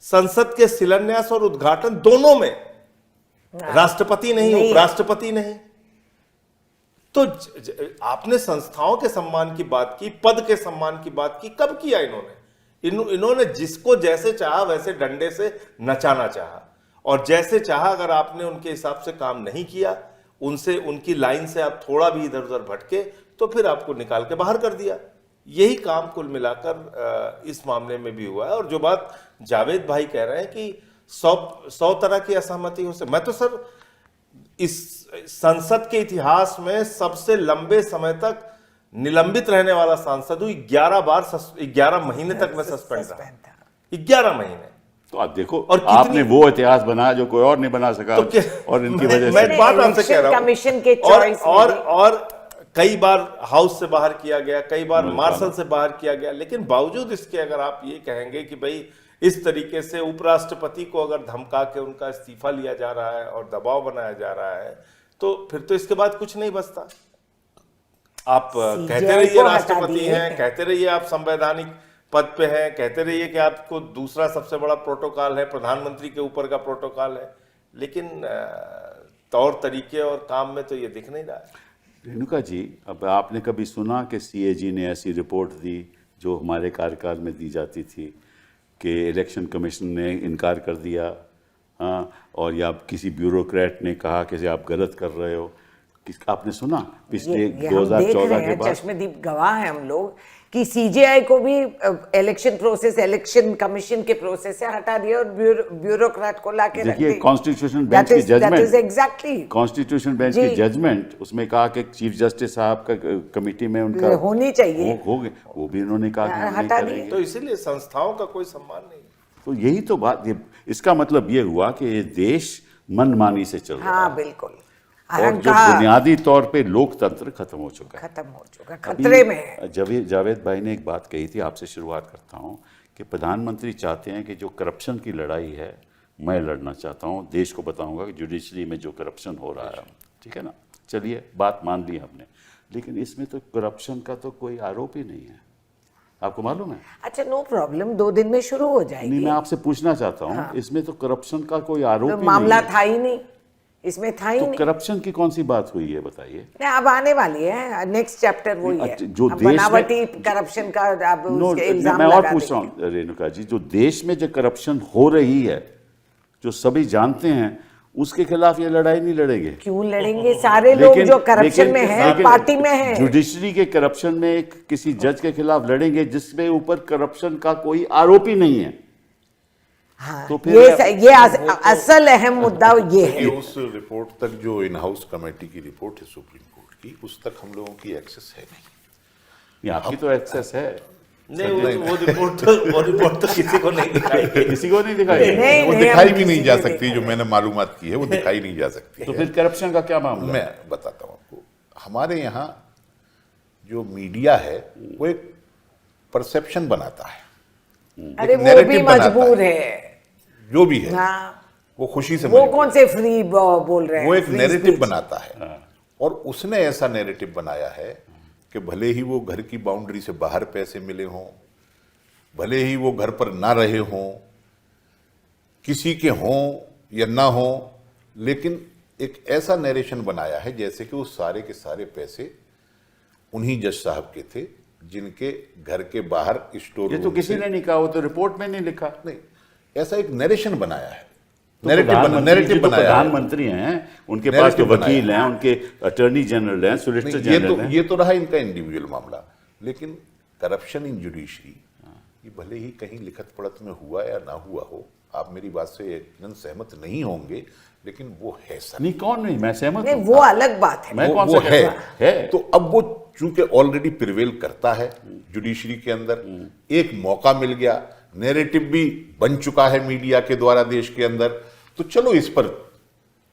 S2: संसद के शिलान्यास और उद्घाटन दोनों में राष्ट्रपति नहीं, उपराष्ट्रपति नहीं। तो आपने संस्थाओं के सम्मान की बात की, पद के सम्मान की बात की, कब किया इन्होंने? इन्होंने जिसको जैसे चाहा वैसे डंडे से नचाना चाहा, और जैसे चाहा अगर आपने उनके हिसाब से काम नहीं किया, उनसे उनकी लाइन से आप थोड़ा भी इधर उधर भटके, तो फिर आपको निकाल के बाहर कर दिया। यही काम कुल मिलाकर इस मामले में भी हुआ है। और जो बात जावेद भाई कह रहे हैं कि 100 तरह की असहमति हो सकती, मैं तो सर इस संसद के इतिहास में सबसे लंबे समय तक निलंबित रहने वाला सांसद हूं। 11 महीने तक मैं सस्पेंड रहा, 11 महीने।
S1: तो आप देखो,
S2: और
S1: आपने वो इतिहास बनाया जो कोई और नहीं बना सका,
S2: तो
S1: और इनकी वजह
S2: मैं
S1: से
S2: बात आपसे कह रहा हूं,
S3: कमीशन के चॉइस
S2: और कई बार हाउस से बाहर किया गया, कई बार मार्शल से बाहर किया गया, लेकिन बावजूद इसके अगर आप ये कहेंगे कि भाई इस तरीके से उपराष्ट्रपति को अगर धमका के उनका इस्तीफा लिया जा रहा है और दबाव बनाया जा रहा है, तो फिर तो इसके बाद कुछ नहीं बचता। आप कहते रहिए राष्ट्रपति हैं, कहते रहिए आप संवैधानिक पद पे हैं, कहते रहिए कि आपको दूसरा सबसे बड़ा प्रोटोकॉल है, प्रधानमंत्री के ऊपर का प्रोटोकॉल है, लेकिन तौर तरीके और काम में तो ये दिख नहीं रहा है।
S1: रेणुका जी, अब आपने कभी सुना कि सीएजी ने ऐसी रिपोर्ट दी जो हमारे कार्यकाल में दी जाती थी कि इलेक्शन कमीशन ने इनकार कर दिया, हाँ, और या किसी ब्यूरोक्रेट ने कहा कि आप गलत कर रहे हो? आपने सुना पिछले
S3: ये हम देख
S1: 2014
S3: रहे
S1: के
S3: हैं,
S1: बाद?
S3: चश्मदीप गवाह है हम लोग कि सीजीआई को भी इलेक्शन कमीशन के प्रोसेस से हटा दिया और ब्यूरोक्रेट को लाके रख
S1: देखिए
S3: दिया।
S1: कॉन्स्टिट्यूशन बेंच की
S3: that is
S1: judgement,
S3: exactly
S1: constitution bench
S3: जी।
S1: की जजमेंट, उसमें कहा कि चीफ जस्टिस साहब का कमेटी में उनका
S3: होनी चाहिए।
S1: हो गए, वो भी उन्होंने कहा कि हम नहीं
S3: हटा दिए।
S1: करेंगे।
S2: तो इसीलिए संस्थाओं का कोई सम्मान नहीं।
S1: तो यही तो बात, इसका मतलब ये हुआ कि ये देश मनमानी से चल रहा
S3: हाँ
S1: है
S3: बिल्कुल,
S1: और जो
S3: अहंकार
S1: बुनियादी तौर पे लोकतंत्र खत्म हो चुका है।
S3: खत्म हो चुका,
S1: अभी
S3: खतरे में है।
S1: जावेद भाई ने एक बात कही थी, आपसे शुरुआत करता हूं कि प्रधानमंत्री चाहते हैं कि जो करप्शन की लड़ाई है मैं लड़ना चाहता हूं, देश को बताऊंगा कि जुडिशरी में जो करप्शन हो रहा है, ठीक है ना, चलिए बात मान ली हमने, लेकिन इसमें तो करप्शन का तो कोई आरोप ही नहीं है, आपको मालूम है?
S3: अच्छा नो प्रॉब्लम, 2 दिन में शुरू हो
S1: नहीं,
S3: जाएगी।
S1: मैं आपसे पूछना चाहता हूं, इसमें तो करप्शन का कोई आरोप
S3: तो
S1: ही
S3: मामला
S1: नहीं है।
S3: था ही नहीं, इसमें था ही
S1: तो
S3: नहीं।
S1: करप्शन की कौन सी बात हुई है बताइए?
S3: नहीं, अब आने वाली है, नेक्स्ट चैप्टर वही है।
S1: अच्छा, जो
S3: अब
S1: देश में-
S3: बनावटी करप्शन का अब
S1: नो,
S3: उसके इल्जाम
S1: मैं और
S3: लगा
S1: पूछ रहा
S3: देंगे।
S1: हूँ रेणुका जी, जो देश में जो करप्शन हो रही है, जो सभी जानते हैं, उसके खिलाफ ये लड़ाई नहीं लड़ेंगे।
S3: क्यों लड़ेंगे? सारे लोग जो करप्शन में हैं, पार्टी में हैं।
S1: जुडिशरी के करप्शन में एक किसी जज के खिलाफ लड़ेंगे जिसमें ऊपर करप्शन का कोई आरोप ही नहीं है।
S3: हाँ,
S1: तो फिर
S3: ये असल अहम मुद्दा ये
S4: कि
S3: है।
S4: उस रिपोर्ट तक जो इन हाउस कमेटी की रिपोर्ट है सुप्रीम कोर्ट की, उस तक हम लोगों की एक्सेस है नहीं।
S1: आपकी तो एक्सेस है,
S2: नहीं, वो रिपोर्ट तो किसी को नहीं दिखाई गई।
S1: किसी को नहीं दिखाई।
S3: नहीं,
S4: वो
S3: नहीं,
S4: दिखाई
S3: हम
S4: भी नहीं
S3: किसी
S4: जा
S3: को
S4: सकती, जो मैंने मालूमात की है वो दिखाई नहीं जा सकती
S1: तो
S4: है।
S1: फिर करप्शन का क्या मामला?
S4: मैं बताता हूँ आपको, हमारे यहाँ जो मीडिया है वो एक परसेप्शन बनाता है,
S3: अरे वो
S4: narrative
S3: भी
S4: बनाता
S3: मजबूर है।
S4: जो भी है
S3: हाँ,
S4: वो खुशी से
S3: वो
S4: मजबूर
S3: कौन से फ्री बोल रहे हैं?
S4: वो एक
S3: free
S4: नैरेटिव
S3: speech।
S4: बनाता है, और उसने ऐसा नैरेटिव बनाया है कि भले ही वो घर की बाउंड्री से बाहर पैसे मिले हों, भले ही वो घर पर ना रहे हों, किसी के हों या ना हों, लेकिन एक ऐसा नरेशन बनाया है जैसे कि वो सारे के सारे पैसे उन्हीं जज साहब के थे जिनके घर के बाहर स्टोर
S1: ये तो किसी ने नहीं कहा, वो तो रिपोर्ट में नहीं लिखा।
S4: नहीं, ऐसा एक नरेशन बनाया है,
S1: तो
S4: नैरेटिव बनाया है।
S1: प्रधानमंत्री हैं, उनके पास
S4: Narrative
S1: तो
S4: बनाया
S1: वकील हैं, उनके अटॉर्नी जनरल हैं, सोलिसिटर जनरल हैं।
S4: ये तो रहा इनका इंडिविजुअल मामला, लेकिन करप्शन इन जुडिशरी ये भले ही कहीं लिखत पढ़त में हुआ या ना हुआ हो, आप मेरी बात से एकदम सहमत नहीं होंगे, लेकिन वो है सर।
S1: नहीं, कौन नहीं, मैं सहमत
S3: नहीं,
S1: हूं।
S3: वो अलग बात है।
S1: मैं कौन
S4: वो
S1: सा कहता हूं? है।
S4: तो अब वो चूंकि ऑलरेडी प्रिवेल करता है जुडिशरी के अंदर, एक मौका मिल गया, नैरेटिव भी बन चुका है मीडिया के द्वारा देश के अंदर, तो चलो इस पर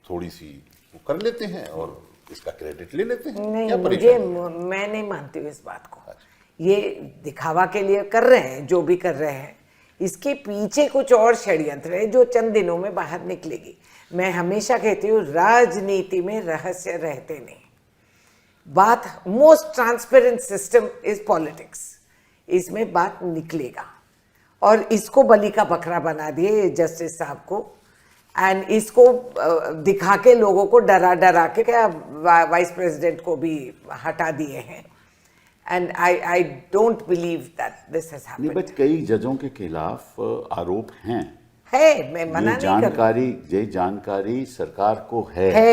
S4: थोड़ी सी वो कर लेते हैं और इसका क्रेडिट ले लेते हैं।
S3: नहीं,
S4: क्या
S3: मुझे
S4: परेशानी?
S3: मैं नहीं मानती हूँ इस बात को। ये दिखावा के लिए कर रहे हैं, जो भी कर रहे हैं, इसके पीछे कुछ और षड्यंत्र है जो चंद दिनों में बाहर निकलेगी। मैं हमेशा कहती हूँ, राजनीति में रहस्य रहते नहीं। बात most transparent system is politics, इसमें बात निकलेगा। और इसको बलि का बकरा बना दिए जस्टिस साहब को, एंड इसको दिखा के लोगों को डरा डरा के क्या वाइस प्रेसिडेंट को भी हटा दिए हैं। And I don't believe that this has
S1: नहीं,
S3: हैपेंड।
S1: बट कई जजों के खिलाफ आरोप हैं।
S3: है, मैं मना नहीं कर रही।
S1: ये जानकारी सरकार को है।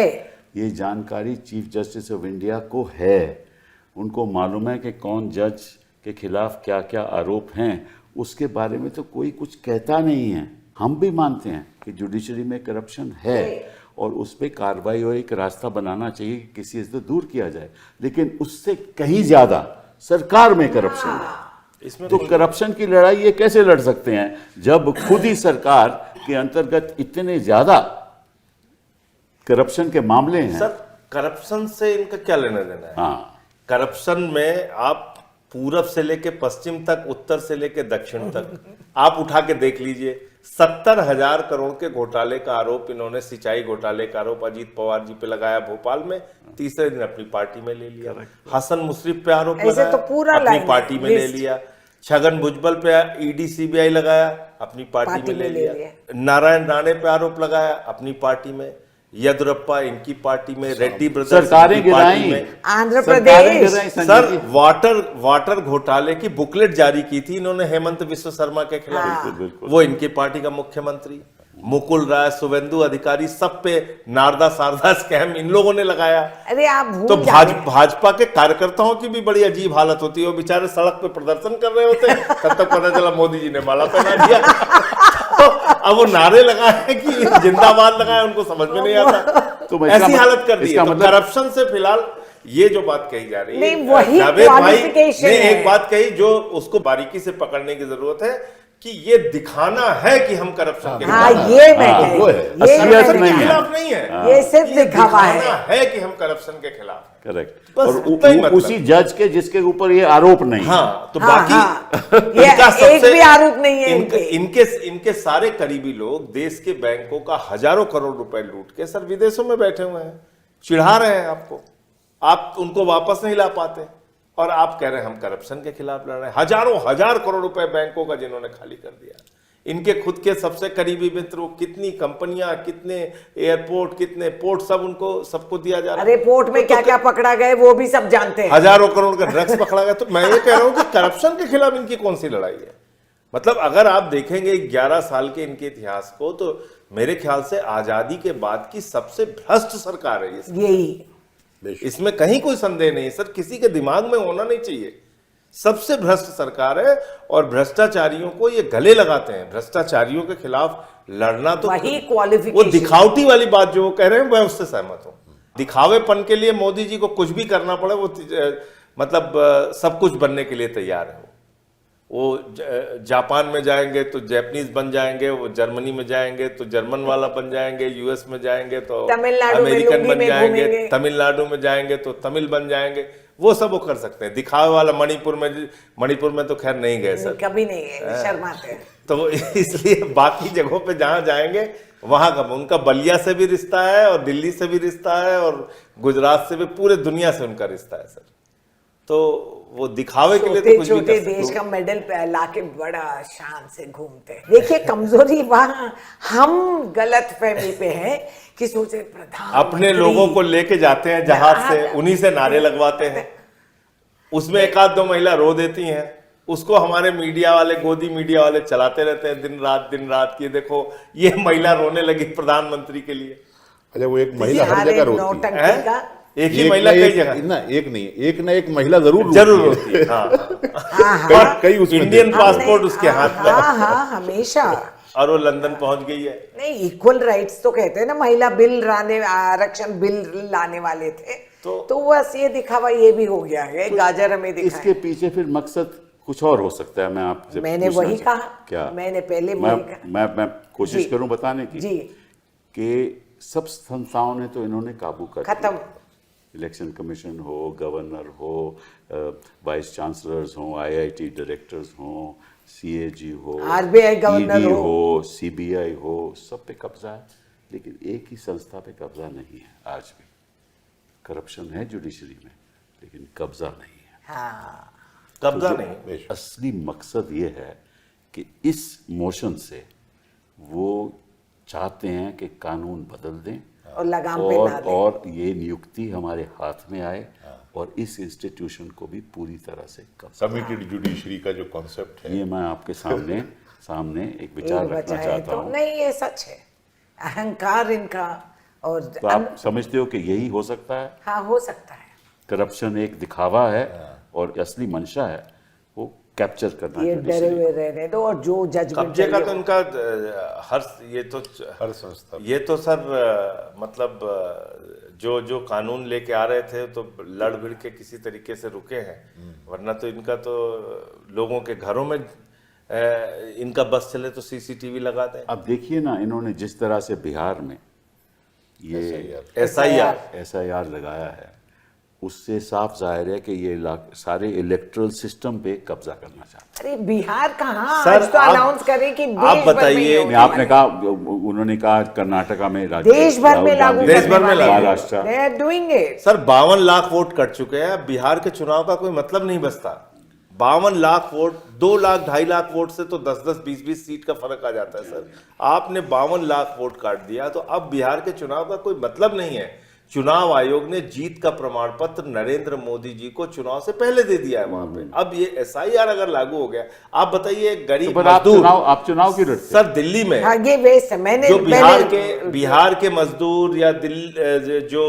S1: ये जानकारी चीफ जस्टिस ऑफ इंडिया को है। उनको मालूम है कि कौन जज के खिलाफ क्या क्या आरोप हैं। उसके बारे में तो कोई कुछ कहता नहीं है। हम भी मानते हैं कि जुडिशरी में करप्शन है और उस पर कार्रवाई और एक रास्ता बनाना चाहिए कि किसी से दूर किया जाए, लेकिन उससे कहीं ज्यादा सरकार में करप्शन है।
S2: इसमें
S1: तो करप्शन की लड़ाई ये कैसे लड़ सकते हैं जब खुद ही सरकार के अंतर्गत इतने ज्यादा करप्शन के मामले हैं?
S2: सर, करप्शन से इनका क्या लेना देना है?
S1: हाँ,
S2: करप्शन में आप पूरब से लेके पश्चिम तक, उत्तर से लेके दक्षिण तक आप उठा के देख लीजिए। 70,000 करोड़ के घोटाले का आरोप इन्होंने, सिंचाई घोटाले का आरोप अजीत पवार जी पे लगाया भोपाल में, तीसरे दिन अपनी पार्टी में ले लिया। हसन मुश्रीफ पे आरोप
S3: ऐसे
S2: लगाया,
S3: तो पूरा
S2: अपनी
S3: लाइन है,
S2: पार्टी में ले
S3: लिस्ट।
S2: लिया। छगन भुजबल पे ईडी सीबीआई लगाया, अपनी पार्टी में ले लिया। नारायण राणे पे आरोप लगाया, अपनी पार्टी में। येदुरप्पा इनकी पार्टी में, रेड्डी ब्रदर्स
S1: सरकारें
S2: इनकी पार्टी
S1: गिराई,
S2: में।
S3: आंध्र
S1: सरकारें
S3: प्रदेश।
S1: गिराई,
S2: सर,
S1: संजय
S2: वाटर घोटाले की बुकलेट जारी की थी इन्होंने हेमंत विश्व शर्मा के खिलाफ।
S1: बिल्कुल, बिल्कुल।
S2: वो इनकी पार्टी का मुख्यमंत्री। मुकुल राय, शुभेंदु अधिकारी, सब पे नारदा शारदा स्कैम इन लोगों ने लगाया।
S3: अरे आप भूल
S2: तो
S3: जा रहे हैं।
S2: भाजपा के कार्यकर्ताओं की भी बड़ी अजीब हालत होती है, वो बेचारे सड़क पे प्रदर्शन कर रहे होते हैं, तब तक पता चला मोदी जी ने माला पहना दिया। तो अब वो नारे लगाए कि जिंदाबाद लगाए, उनको समझ में नहीं आता।
S1: तो इसका
S2: ऐसी हालत कर दी है।
S1: इसका
S2: तो
S1: मतलब
S2: करप्शन से फिलहाल ये जो बात कही जा रही है,
S3: नहीं, वही
S2: जावेद भाई
S3: qualification
S2: ने
S3: है।
S2: एक बात कही जो उसको बारीकी से पकड़ने की जरूरत है कि ये दिखाना है कि हम करप्शन के
S3: हाँ,
S2: खिलाफ
S3: ये मैं
S1: हाँ,
S3: कह
S4: वो है।
S3: रही हूँ। ये
S1: असलियत
S3: मैं
S1: नहीं
S3: कह
S1: है।
S3: रही हूँ।
S2: खिलाफ नहीं है,
S3: ये सिर्फ दिखावा
S2: दिखाना
S3: है।
S2: है कि हम करप्शन के खिलाफ हैं।
S1: करेक्ट।
S2: बस
S1: और
S2: उतना ही मतलब।
S1: उसी जज के जिसके ऊपर ये आरोप नहीं है।
S2: हाँ, तो
S3: हाँ,
S2: बाकी
S3: हाँ। ये
S2: इनका
S3: एक
S2: सबसे
S3: भी आरोप नहीं है
S2: इनके
S3: इनके।
S2: इनके सारे करीबी लोग देश के बैंकों का हजारों करोड़ रुपए लूट के सर विदेशों में बैठे हुए हैं, चिढ़ा रहे हैं आपको, आप उनको वापस नहीं ला पाते, और आप कह रहे हैं हम करप्शन के खिलाफ लड़ रहे हैं। हजारों हजार करोड़ रुपए बैंकों का जिन्होंने खाली कर दिया, इनके खुद के सबसे करीबी मित्र, कितनी कंपनियां, कितने एयरपोर्ट, कितने पोर्ट, सब उनको सबको दिया जा रहा है।
S3: अरे पोर्ट में क्या क्या पकड़ा गए वो भी सब जानते हैं।
S2: हजारों करोड़ का ड्रग्स पकड़ा गया। तो मैं ये कह रहा हूं कि करप्शन के खिलाफ इनकी कौन सी लड़ाई है? मतलब अगर आप देखेंगे 11 साल के इनके इतिहास को, तो मेरे ख्याल से आजादी के बाद की सबसे भ्रष्ट सरकार है ये।
S3: यही
S2: इसमें कहीं कोई संदेह नहीं सर, किसी के दिमाग में होना नहीं चाहिए। सबसे भ्रष्ट सरकार है, और भ्रष्टाचारियों को ये गले लगाते हैं। भ्रष्टाचारियों के खिलाफ लड़ना तो
S3: वही
S2: वो
S3: क्वालिफिकेशन।
S2: दिखावटी वाली बात जो वो कह रहे हैं, मैं उससे सहमत हूं। दिखावेपन के लिए मोदी जी को कुछ भी करना पड़े, वो मतलब सब कुछ बनने के लिए तैयार है। वो जापान में जाएंगे तो जैपनीज बन जाएंगे, वो जर्मनी में जाएंगे तो जर्मन वाला बन जाएंगे, यूएस में जाएंगे तो
S3: तमिलनाडु में
S2: अमेरिकन
S3: लुंगी
S2: बन
S3: में
S2: जाएंगे,
S3: घूमेंगे।
S2: तमिलनाडु में जाएंगे तो तमिल बन जाएंगे। वो सब वो कर सकते हैं। दिखावे वाला मणिपुर में तो खैर नहीं गए सर,
S3: कभी नहीं है, शर्माते हैं।
S2: तो इसलिए बाकी जगहों पे जहां जाएंगे वहां का उनका बलिया से भी रिश्ता है, और दिल्ली से भी रिश्ता है, और गुजरात से भी, पूरे दुनिया से उनका रिश्ता है सर। तो वो दिखावे के लिए तो कुछ भी
S3: छोटे
S2: कर सकते
S3: देश का मेडल पे लाके बड़ा शान से घूमते हैं। देखिए कमजोरी वहां हम गलत फहमी पे है कि सोचे प्रधान
S2: अपने लोगों को लेके जाते हैं जहाज से, उन्हीं से नारे लगवाते हैं, उसमें एक आध दो महिला रो देती हैं, उसको हमारे मीडिया वाले, गोदी मीडिया वाले चलाते रहते हैं दिन रात कि देखो ये महिला रोने लगी प्रधानमंत्री के लिए।
S4: अच्छा, वो एक महिला हर जगह रोती है।
S3: नौटंकी का
S2: एक ही महिला कई जगह
S4: एक नहीं, एक ना एक महिला जरूर
S2: रोती है। हाँ,
S4: कई उसमें
S2: इंडियन पासपोर्ट उसके हाथ में,
S3: हाँ हमेशा।
S2: और वो लंदन पहुंच गई है।
S3: नहीं, इक्वल राइट्स तो कहते हैं ना, महिला बिल आरक्षण बिल लाने वाले थे, तो बस ये दिखावा ये भी हो गया है, गाजर हमें दिखाया।
S1: इसके पीछे फिर मकसद कुछ और हो सकता है। मैं आपसे
S3: मैंने
S1: पूछना
S3: वही
S1: चाहता-
S3: कहा,
S1: क्या
S3: मैंने पहले वही कहा।
S1: मैं कोशिश
S3: जी।
S1: करूं बताने की
S3: जी।
S1: कि सब संस्थाओं ने तो इन्होंने काबू कर लिया।
S3: खत्म।
S1: इलेक्शन कमीशन हो, गवर्नर हो, वाइस चांसलर्स हो, आईआईटी डायरेक्टर्स हो, सीएजी हो,
S3: आरबीआई गवर्नर
S1: ईडी
S3: हो,
S1: सीबीआई हो, सब पे कब्जा है। लेकिन एक ही संस्था पे कब्जा नहीं है आज भी। करप्शन है जुडिशरी में, लेकिन कब्जा नहीं है।
S3: हाँ,
S2: कब्जा नहीं।
S1: असली मकसद ये है कि इस मोशन से वो चाहते हैं कि कानून बदल दें
S3: और लगाम पे ला दें।
S1: और ये नियुक्ति हमारे हाथ में आए, और इस इंस्टीट्यूशन को भी पूरी तरह से कब्जा।
S4: कमिटेड जुडिशरी का जो कॉन्सेप्ट है,
S1: ये मैं आपके सामने एक विचार
S3: एक
S1: रखना
S3: बचा है
S1: चाहता
S3: तो
S1: हूँ।
S3: नहीं, ये सच है, अहंकार इनका। और
S1: तो आप समझते हो कि यही हो सकता है?
S3: हाँ, हो सकता है।
S1: करप्शन एक दिखावा है, और असली मंशा है वो कैप्चर करना
S3: ये
S1: judiciary
S3: डरे हुए रहने दो, और जो जजमेंट
S2: कब्जे का तो इनका
S4: हर संस्था
S2: ये तो सर मतलब जो कानून लेके आ रहे थे तो लड़ भिड़ के किसी तरीके से रुके हैं, वरना तो इनका तो लोगों के घरों में इनका बस चले तो सीसीटीवी लगा दें।
S1: अब देखिए ना, इन्होंने जिस तरह से बिहार में ये SIR लगाया है, उससे साफ जाहिर है कि ये सारे इलेक्ट्रल सिस्टम पे कब्जा करना चाहते
S3: अरे बिहार कहाँ,
S2: सर,
S3: आज तो
S2: आप-
S3: अनाउंस करें कि देश
S2: आप
S3: भर में
S2: बताइए,
S3: ये
S1: हैं।
S3: होने
S1: आपने
S3: वाला
S1: कहा, उन्होंने कहा कर्नाटका में
S3: देश भर में लागू
S2: देश भर में लागू।
S1: Maharashtra.
S3: They are doing it.
S2: Sir 52 lakh vote कट चुके हैं। बिहार के चुनाव का कोई मतलब नहीं बचता। 52 लाख वोट, 2 लाख 2.5 लाख वोट से तो 10-10 20-20 सीट का फर्क आ जाता है सर। आपने 52 लाख वोट काट दिया, तो अब बिहार के चुनाव का कोई मतलब नहीं है। चुनाव आयोग ने जीत का प्रमाण पत्र नरेंद्र मोदी जी को चुनाव से पहले दे दिया है वहां पे। अब ये एसआईआर अगर लागू हो गया, आप बताइए गरीब
S1: पर आप
S2: मजदूर,
S1: चुनाव क्यों लड़ते?
S2: सर दिल्ली में
S3: हाँ, ये वेस्ट है। मैंने
S2: जो बिहार के मजदूर या जो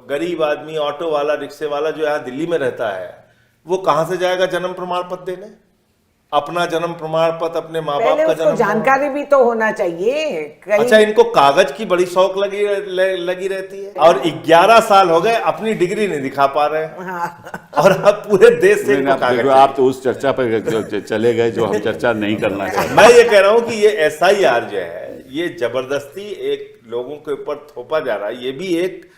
S2: गरीब आदमी, ऑटो वाला, रिक्शे वाला जो यहाँ दिल्ली में रहता है, वो कहां से जाएगा जन्म प्रमाण पत्र देने? अपना जन्म प्रमाण पत्र, अपने माँ बाप
S3: पहले
S2: का
S3: उसको
S2: जन्म
S3: जानकारी भी तो होना चाहिए।
S2: अच्छा, इनको कागज की बड़ी शौक लगी रहती है, और 11 साल हो गए अपनी डिग्री नहीं दिखा पा रहे हैं।
S3: हाँ।
S2: और अब पूरे देश से इनको कागज
S1: आप तो उस चर्चा पर चले गए जो हम चर्चा नहीं करना चाहते।
S2: मैं ये कह रहा हूं कि ये एसआईआर जो है, ये जबरदस्ती एक लोगों के ऊपर थोपा जा रहा है। ये भी एक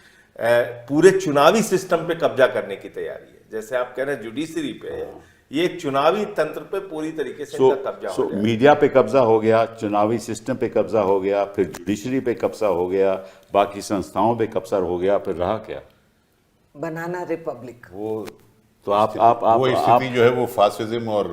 S2: पूरे चुनावी सिस्टम पे कब्जा करने की तैयारी है। जैसे आप कह रहे हैं जुडिशरी पे, ये एक चुनावी तंत्र पे पूरी तरीके से इनका कब्जा हो गया।
S1: मीडिया पे कब्जा हो गया, चुनावी सिस्टम पे कब्जा हो गया, फिर जुडिशरी पे कब्जा हो गया, बाकी संस्थाओं पे कब्जा हो गया, फिर रहा क्या?
S3: बनाना रिपब्लिक।
S4: वो
S1: तो आप
S4: वो स्थिति जो है वो फासिज्म और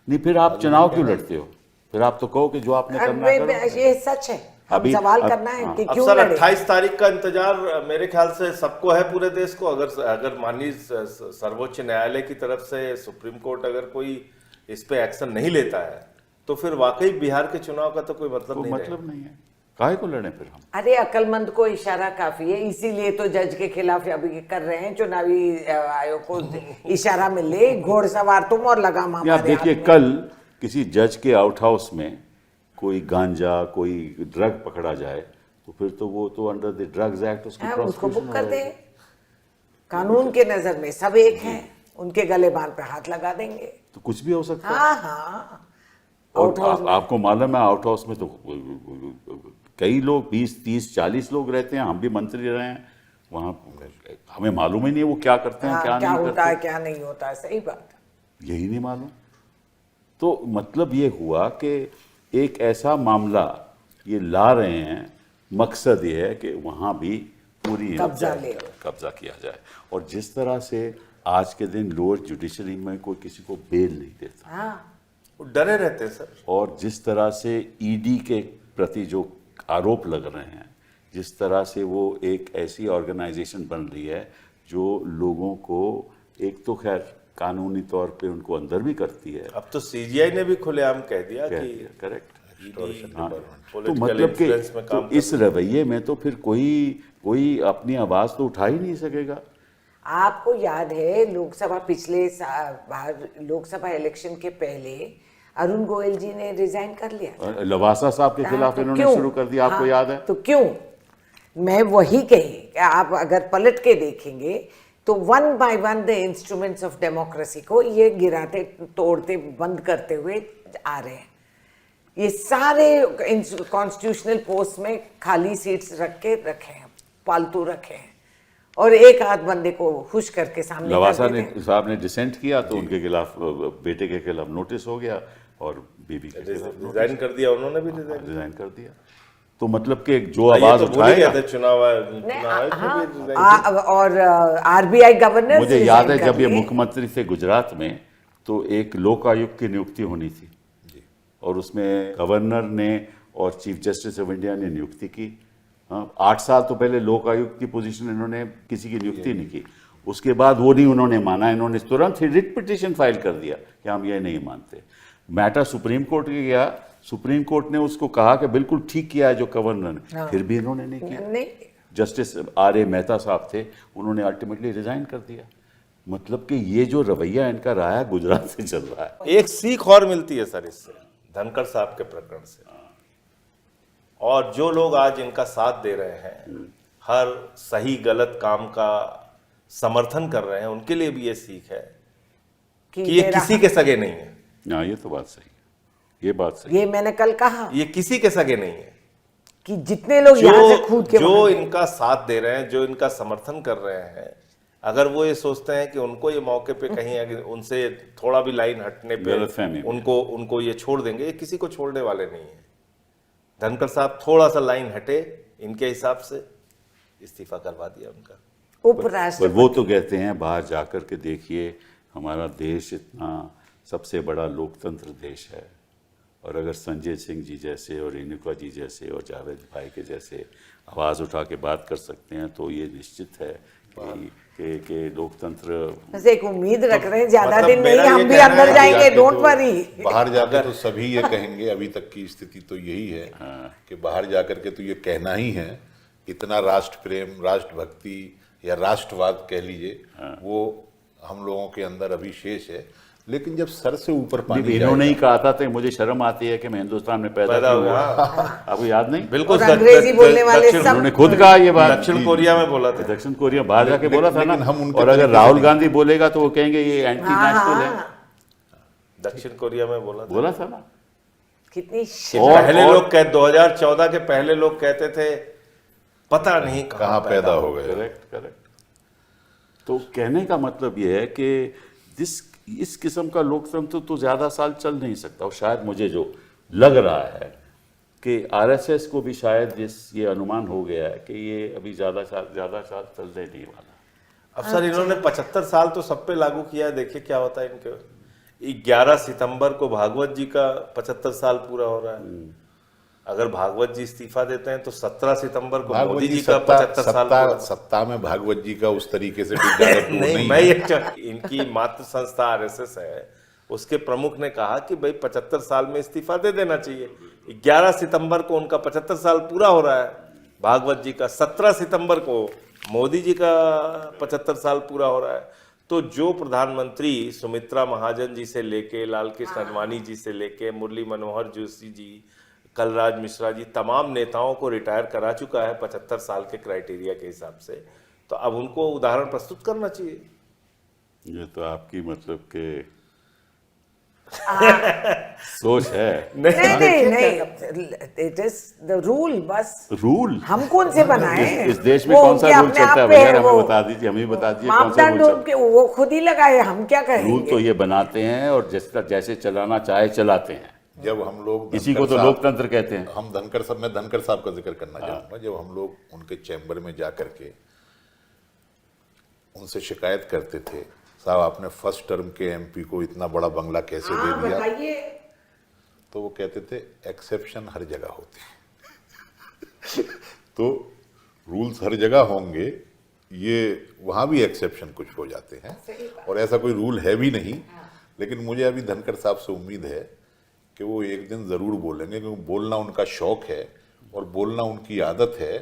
S1: नहीं, फिर आप चुनाव क्यों लड़ते हो? फिर आप तो कहो कि जो आपने करना है करो।
S3: ये सच है। हम सवाल करना है कि
S2: अब
S3: क्यों
S2: सर
S3: लड़े?
S2: 28 तारीख का इंतजार मेरे ख्याल से सबको है, पूरे देश को। अगर माननीय सर्वोच्च न्यायालय की तरफ से सुप्रीम कोर्ट अगर कोई इस पे एक्शन नहीं लेता है, तो फिर वाकई बिहार के चुनाव का तो कोई मतलब नहीं रहेगा।
S1: मतलब नहीं है, काहे को लड़े फिर हम?
S3: अरे अक्लमंद को इशारा काफी है, इसीलिए तो जज के खिलाफ अभी कर रहे हैं। चुनावी आयोग को इशारा मिले, घोड़सवार तुम और लगाम
S1: आप
S3: हमारे
S1: देखिए,
S3: हाथ में।
S1: कल किसी जज के आउट हाउस में कोई गांजा, कोई ड्रग पकड़ा जाए तो फिर तो वो तो अंडर द ड्रग्स एक्ट उसकी
S3: उसको
S1: prosecution
S3: बुक कर
S1: हो
S3: दे।
S1: जाएगी।
S3: कानून के नजर में सब एक हैं, उनके गले बांध पे हाथ लगा देंगे।
S1: तो कुछ भी हो सकता है।
S3: हाँ हाँ।
S1: और आपको मालूम है, आउट हाउस में तो कई लोग 20, 30, 40 लोग रहते हैं। हम भी मंत्री रहे हैं वहाँ, हमें मालूम ही नहीं वो क्या करते हैं,
S3: हाँ,
S1: क्या
S3: क्या
S1: नहीं
S3: होता है,
S1: करते,
S3: क्या नहीं होता है। सही बात है।
S1: यही नहीं मालूम। तो मतलब ये हुआ कि एक ऐसा मामला ये ला रहे हैं, मकसद ये है कि वहाँ भी पूरी
S3: कब्जा ले लो।
S1: कब्जा किया जाए। और जिस तरह से आज के दिन लोअर जुडिशरी में कोई किसी को बेल नहीं देता,
S3: हाँ,
S2: वो डरे रहते हैं सर।
S1: और जिस तरह से ईडी के प्रति जो आरोप लग रहे हैं, जिस तरह से वो एक ऐसी ऑर्गेनाइजेशन बन रही है जो लोगों को, एक तो खैर कानूनी तौर पे उनको अंदर भी करती है।
S2: अब तो सीजीआई ने भी खुलेआम कह दिया कि
S1: करेक्ट। हाँ, तो
S2: पॉलिटिकल
S1: मतलब कि
S2: इन्फ्लुएंस में काम
S1: तो इस रवैये में तो फिर कोई अपनी आवाज तो उठा ही नहीं सकेगा।
S3: आपको याद है लोकसभा लोकसभा इलेक्शन के पहले अरुण गोयल जी ने रिजाइन कर लिया था।
S1: और लवासा साहब के
S3: हाँ,
S1: खिलाफ
S3: तो
S1: इन्होंने
S3: क्यों?
S1: शुरू कर दिया, आपको
S3: हाँ,
S1: याद है?
S3: तो क्यों? मैं वही कही कि आप अगर पलट के देखेंगे तो one by one the instruments of democracy को ये गिराते, तोड़ते, बंद करते हुए आ रहे हैं। ये सारे कॉन्स्टिट्यूशनल पोस्ट में खाली सीट्स रखे हैं, पालतू रखे हैं, और एक आध बंदे को खुश करके सामने
S1: लवासा
S3: कर देते हैं।
S1: साहब ने डिसेंट किया तो उनके खिलाफ, बेटे के खिलाफ नोटिस हो गया और बीबी के खिलाफ
S2: रिजाइन कर दिया, उन्होंने भी
S1: रिजाइन कर दिया। तो मतलब कि जो
S2: ये
S1: आवाज
S2: तो भूल ही गए
S1: उठाएगा,
S2: थे चुनाव
S3: और आरबीआई गवर्नर
S1: मुझे याद है जब ये मुख्यमंत्री थे गुजरात में, तो एक लोक आयुक्त की नियुक्ति होनी थी और उसमें गवर्नर ने और चीफ जस्टिस ऑफ इंडिया ने नियुक्ति की। 8 साल तो पहले लोक आयुक्त की पोजीशन इन्होंने किसी की नियुक्ति नहीं की। उसके बाद वो नहीं उन्होंने माना, इन्होंने तुरंत ही रिट पिटीशन फाइल कर दिया कि हम ये नहीं मानते। मैटर सुप्रीम कोर्ट के गया, सुप्रीम कोर्ट ने उसको कहा कि बिल्कुल ठीक किया है जो गवर्नर ने, फिर भी इन्होंने नहीं किया।
S3: नहीं,
S1: जस्टिस आर ए मेहता साहब थे, उन्होंने अल्टीमेटली रिजाइन कर दिया। मतलब कि ये जो रवैया इनका रहा है गुजरात से चल रहा है।
S2: एक सीख और मिलती है सर इससे, धनखड़ साहब के प्रकरण से। और जो लोग आज इनका साथ दे रहे हैं, हर सही गलत काम का समर्थन कर रहे हैं, उनके लिए भी ये सीख है कि ये किसी के सगे नहीं है।
S1: हाँ, ये तो बात सही है, ये बात सही।
S3: ये मैंने कल कहा
S2: ये किसी के सगे नहीं है
S3: कि जितने लोग यहाँ से कूद के
S2: जो इनका साथ दे रहे हैं, जो इनका समर्थन कर रहे हैं, अगर वो ये सोचते हैं कि उनको ये मौके पे कहीं अगर उनसे थोड़ा भी लाइन हटने पे उनको ये छोड़ देंगे, ये किसी को छोड़ने वाले नहीं है। धनखड़ साहब थोड़ा सा लाइन हटे, इनके हिसाब से इस्तीफा करवा दिया उनका।
S3: उपराष्ट्रपति
S1: वो तो कहते हैं बाहर जाकर के देखिए, हमारा देश इतना सबसे बड़ा लोकतंत्र देश है और अगर संजय सिंह जी जैसे और रेणुका जी जैसे और जावेद भाई के जैसे आवाज़ उठा के बात कर सकते हैं तो ये निश्चित है कि लोकतंत्र।
S3: बस एक उम्मीद रख रहे हैं, ज्यादा
S2: मतलब
S3: दिन नहीं,
S2: मेरा ये
S3: हम भी
S2: कहना
S3: अंदर
S2: है,
S3: जाएंगे, डोंट वरी।
S4: बाहर जाकर तो सभी ये कहेंगे, अभी तक की स्थिति तो यही है कि बाहर जाकर के तो ये कहना ही है, इतना राष्ट्र प्रेम, राष्ट्रभक्ति या राष्ट्रवाद कह लीजिए, वो हम लोगों के अंदर अभी शेष है। लेकिन जब सर से ऊपर पानी
S1: इन्होंने ही कहा था तो मुझे शर्म आती है कि मैं हिंदुस्तान में पैदा क्यों हुआ। आपको याद नहीं?
S2: बिल्कुल।
S3: और अंग्रेजी बोलने वाले सब
S1: उन्होंने खुद कहा ये बात।
S2: दक्षिण कोरिया में बोला था।
S1: दक्षिण कोरिया बाहर जाके बोला था ना।
S4: लेकिन हम उनके
S1: और अगर
S4: तरीके
S1: राहुल
S4: से
S1: गांधी बोलेगा तो वो कहेंगे ये एंटी नेशनल है।
S2: दक्षिण कोरिया में बोला था
S1: ना।
S3: कितनी
S2: पहले लोग 2014 के पहले लोग कहते थे पता नहीं
S4: कहाँ पैदा हो गए।
S1: करेक्ट। तो कहने का मतलब ये है कि इस किस्म का लोकतंत्र तो ज्यादा साल चल नहीं सकता। और शायद मुझे जो लग रहा है कि आरएसएस को भी शायद ये अनुमान हो गया है कि ये अभी ज्यादा साल चलने नहीं वाला।
S2: अब सर इन्होंने 75 साल तो सब पे लागू किया है, देखिए क्या होता है इनके। 11 सितंबर को भागवत जी का 75 साल पूरा हो रहा है। अगर भागवत जी इस्तीफा देते हैं तो 17 सितंबर को मोदी जी का 75 साल पूरा।
S4: सत्ता में भागवत जी का उस तरीके से डायरेक्ट
S2: नहीं, मैं ये इनकी मातृ संस्था आरएसएस है, उसके प्रमुख ने कहा कि भाई 75 साल में इस्तीफा दे देना चाहिए। 11 सितंबर को उनका 75 साल पूरा हो रहा है भागवत जी का, 17 सितंबर को मोदी जी का 75 साल पूरा हो रहा है। तो जो प्रधानमंत्री सुमित्रा महाजन जी से लेके, लाल कृष्ण आडवाणी जी से लेके, मुरली मनोहर जोशी जी, कलराज मिश्रा जी, तमाम नेताओं को रिटायर करा चुका है 75 साल के क्राइटेरिया के हिसाब से, तो अब उनको उदाहरण प्रस्तुत करना चाहिए।
S1: ये तो आपकी मतलब के सोच है।
S3: नहीं, इट इज द रूल। बस
S1: रूल
S3: हम कौन से बनाए?
S1: इस देश में कौन सा रूल चलता है भैया? हमें बता दीजिए, हमें बता दीजिए कौन सा रूल चलता है।
S3: वो खुद ही लगाए, हम क्या करेंगे?
S1: रूल तो ये बनाते हैं और जैसे चलाना चाहे चलाते हैं।
S4: जब हम लोग
S1: इसी को तो लोकतंत्र कहते हैं।
S4: हम मैं धनखड़ साहब का जिक्र करना चाहूंगा। जब हम लोग उनके चैम्बर में जा करके उनसे शिकायत करते थे, साहब आपने फर्स्ट टर्म के एमपी को इतना बड़ा बंगला कैसे दे दिया, तो वो कहते थे एक्सेप्शन हर जगह होते हैं। तो रूल्स हर जगह होंगे, ये वहां भी एक्सेप्शन कुछ हो जाते हैं और ऐसा कोई रूल है भी नहीं। लेकिन मुझे अभी धनखड़ साहब से उम्मीद है कि वो एक दिन जरूर बोलेंगे, क्योंकि बोलना उनका शौक है और बोलना उनकी आदत है।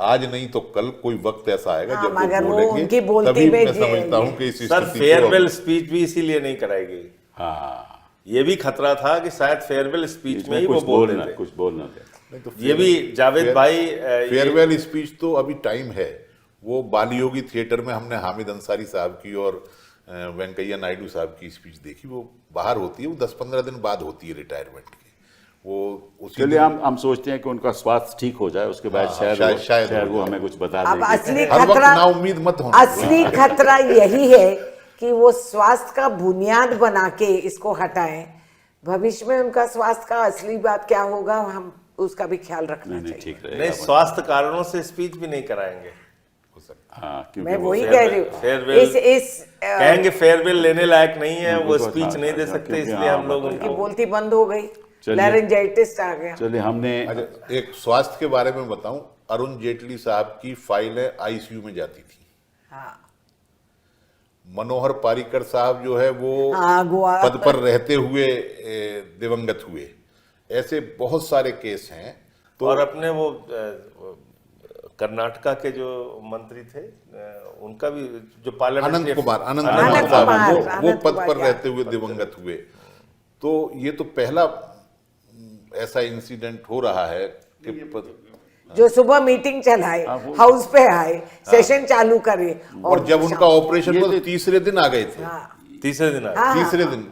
S4: आज नहीं तो कल कोई वक्त ऐसा आएगा जब वो बोलेंगे, तभी मैं समझता हूं कि इस
S2: सर फेयरवेल स्पीच भी इसीलिए नहीं कराएगी।
S1: हाँ,
S2: ये भी खतरा था कि शायद फेयरवेल स्पीच में ही वो बोलना
S1: कुछ बोलना थे।
S4: तो
S2: ये भी जावेद भाई
S4: फेयरवेल स्पीच तो अभी टाइम है। वो बालीयोगी थिएटर में हमने हामिद अंसारी साहब की और वेंकैया नायडू साहब की स्पीच देखी। वो बाहर होती है, वो 10-15 दिन बाद होती है रिटायरमेंट की। वो उसी
S1: चलिए हम सोचते हैं कि उनका स्वास्थ्य ठीक हो जाए, उसके बाद शायद वो हमें कुछ बता देंगे।
S3: अब असली खतरा
S4: नाउम्मीद मत होना।
S3: असली खतरा यही है कि वो स्वास्थ्य का बुनियाद बना के इसको हटाएं। भविष्य में उनका स्वास्थ्य का असली बात क्या होगा, हम उसका भी ख्याल रखना चाहिए।
S1: ठीक रहेगा।
S2: नहीं, स्वास्थ्य कारणों से स्पीच भी नहीं कराएंगे।
S1: हाँ,
S3: मैं वही कह रही हूँ,
S2: कहेंगे फेयरवेल लेने लायक नहीं है, वो स्पीच नहीं दे सकते, इसलिए हम लोग
S3: उनकी बोलती बंद हो गई, लैरिंजाइटिस आ गया।
S1: चलिए हमने
S4: एक स्वास्थ्य के बारे में बताऊं, अरुण जेटली साहब की फाइलें आईसीयू में जाती थी।
S3: हाँ।
S4: मनोहर पारीकर साहब जो है वो पद पर रहते हुए दिवंगत हुए। ऐसे बहुत सारे केस हैं।
S2: तो और अपने वो कर्नाटका के जो मंत्री थे उनका भी जो पार्लियामेंट
S4: अनंत कुमार साहब वो पद पर रहते हुए दिवंगत हुए। तो ये तो पहला ऐसा इंसिडेंट हो रहा है कि
S3: जो सुबह मीटिंग चलाए, हाउस पे आए, सेशन चालू करे,
S4: और जब उनका ऑपरेशन हुआ तीसरे दिन आ गए थे।
S2: तीसरे दिन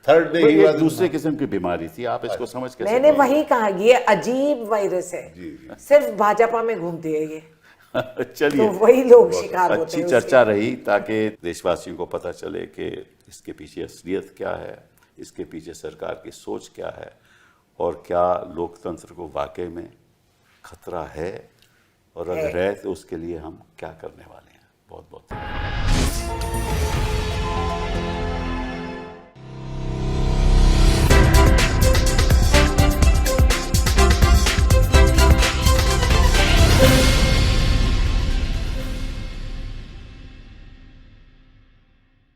S4: थर्ड डे
S1: ये दूसरे किस्म की बीमारी थी। आप इसको समझ के
S3: मैंने वही कहा, ये अजीब वायरस है, सिर्फ भाजपा में घूमती है ये।
S1: चलिए,
S3: तो वही लोग शिकार होते हैं।
S1: अच्छी चर्चा रही ताकि देशवासियों को पता चले कि इसके पीछे असलियत क्या है, इसके पीछे सरकार की सोच क्या है और क्या लोकतंत्र को वाकई में खतरा है, और अगर है तो उसके लिए हम क्या करने वाले हैं। बहुत बहुत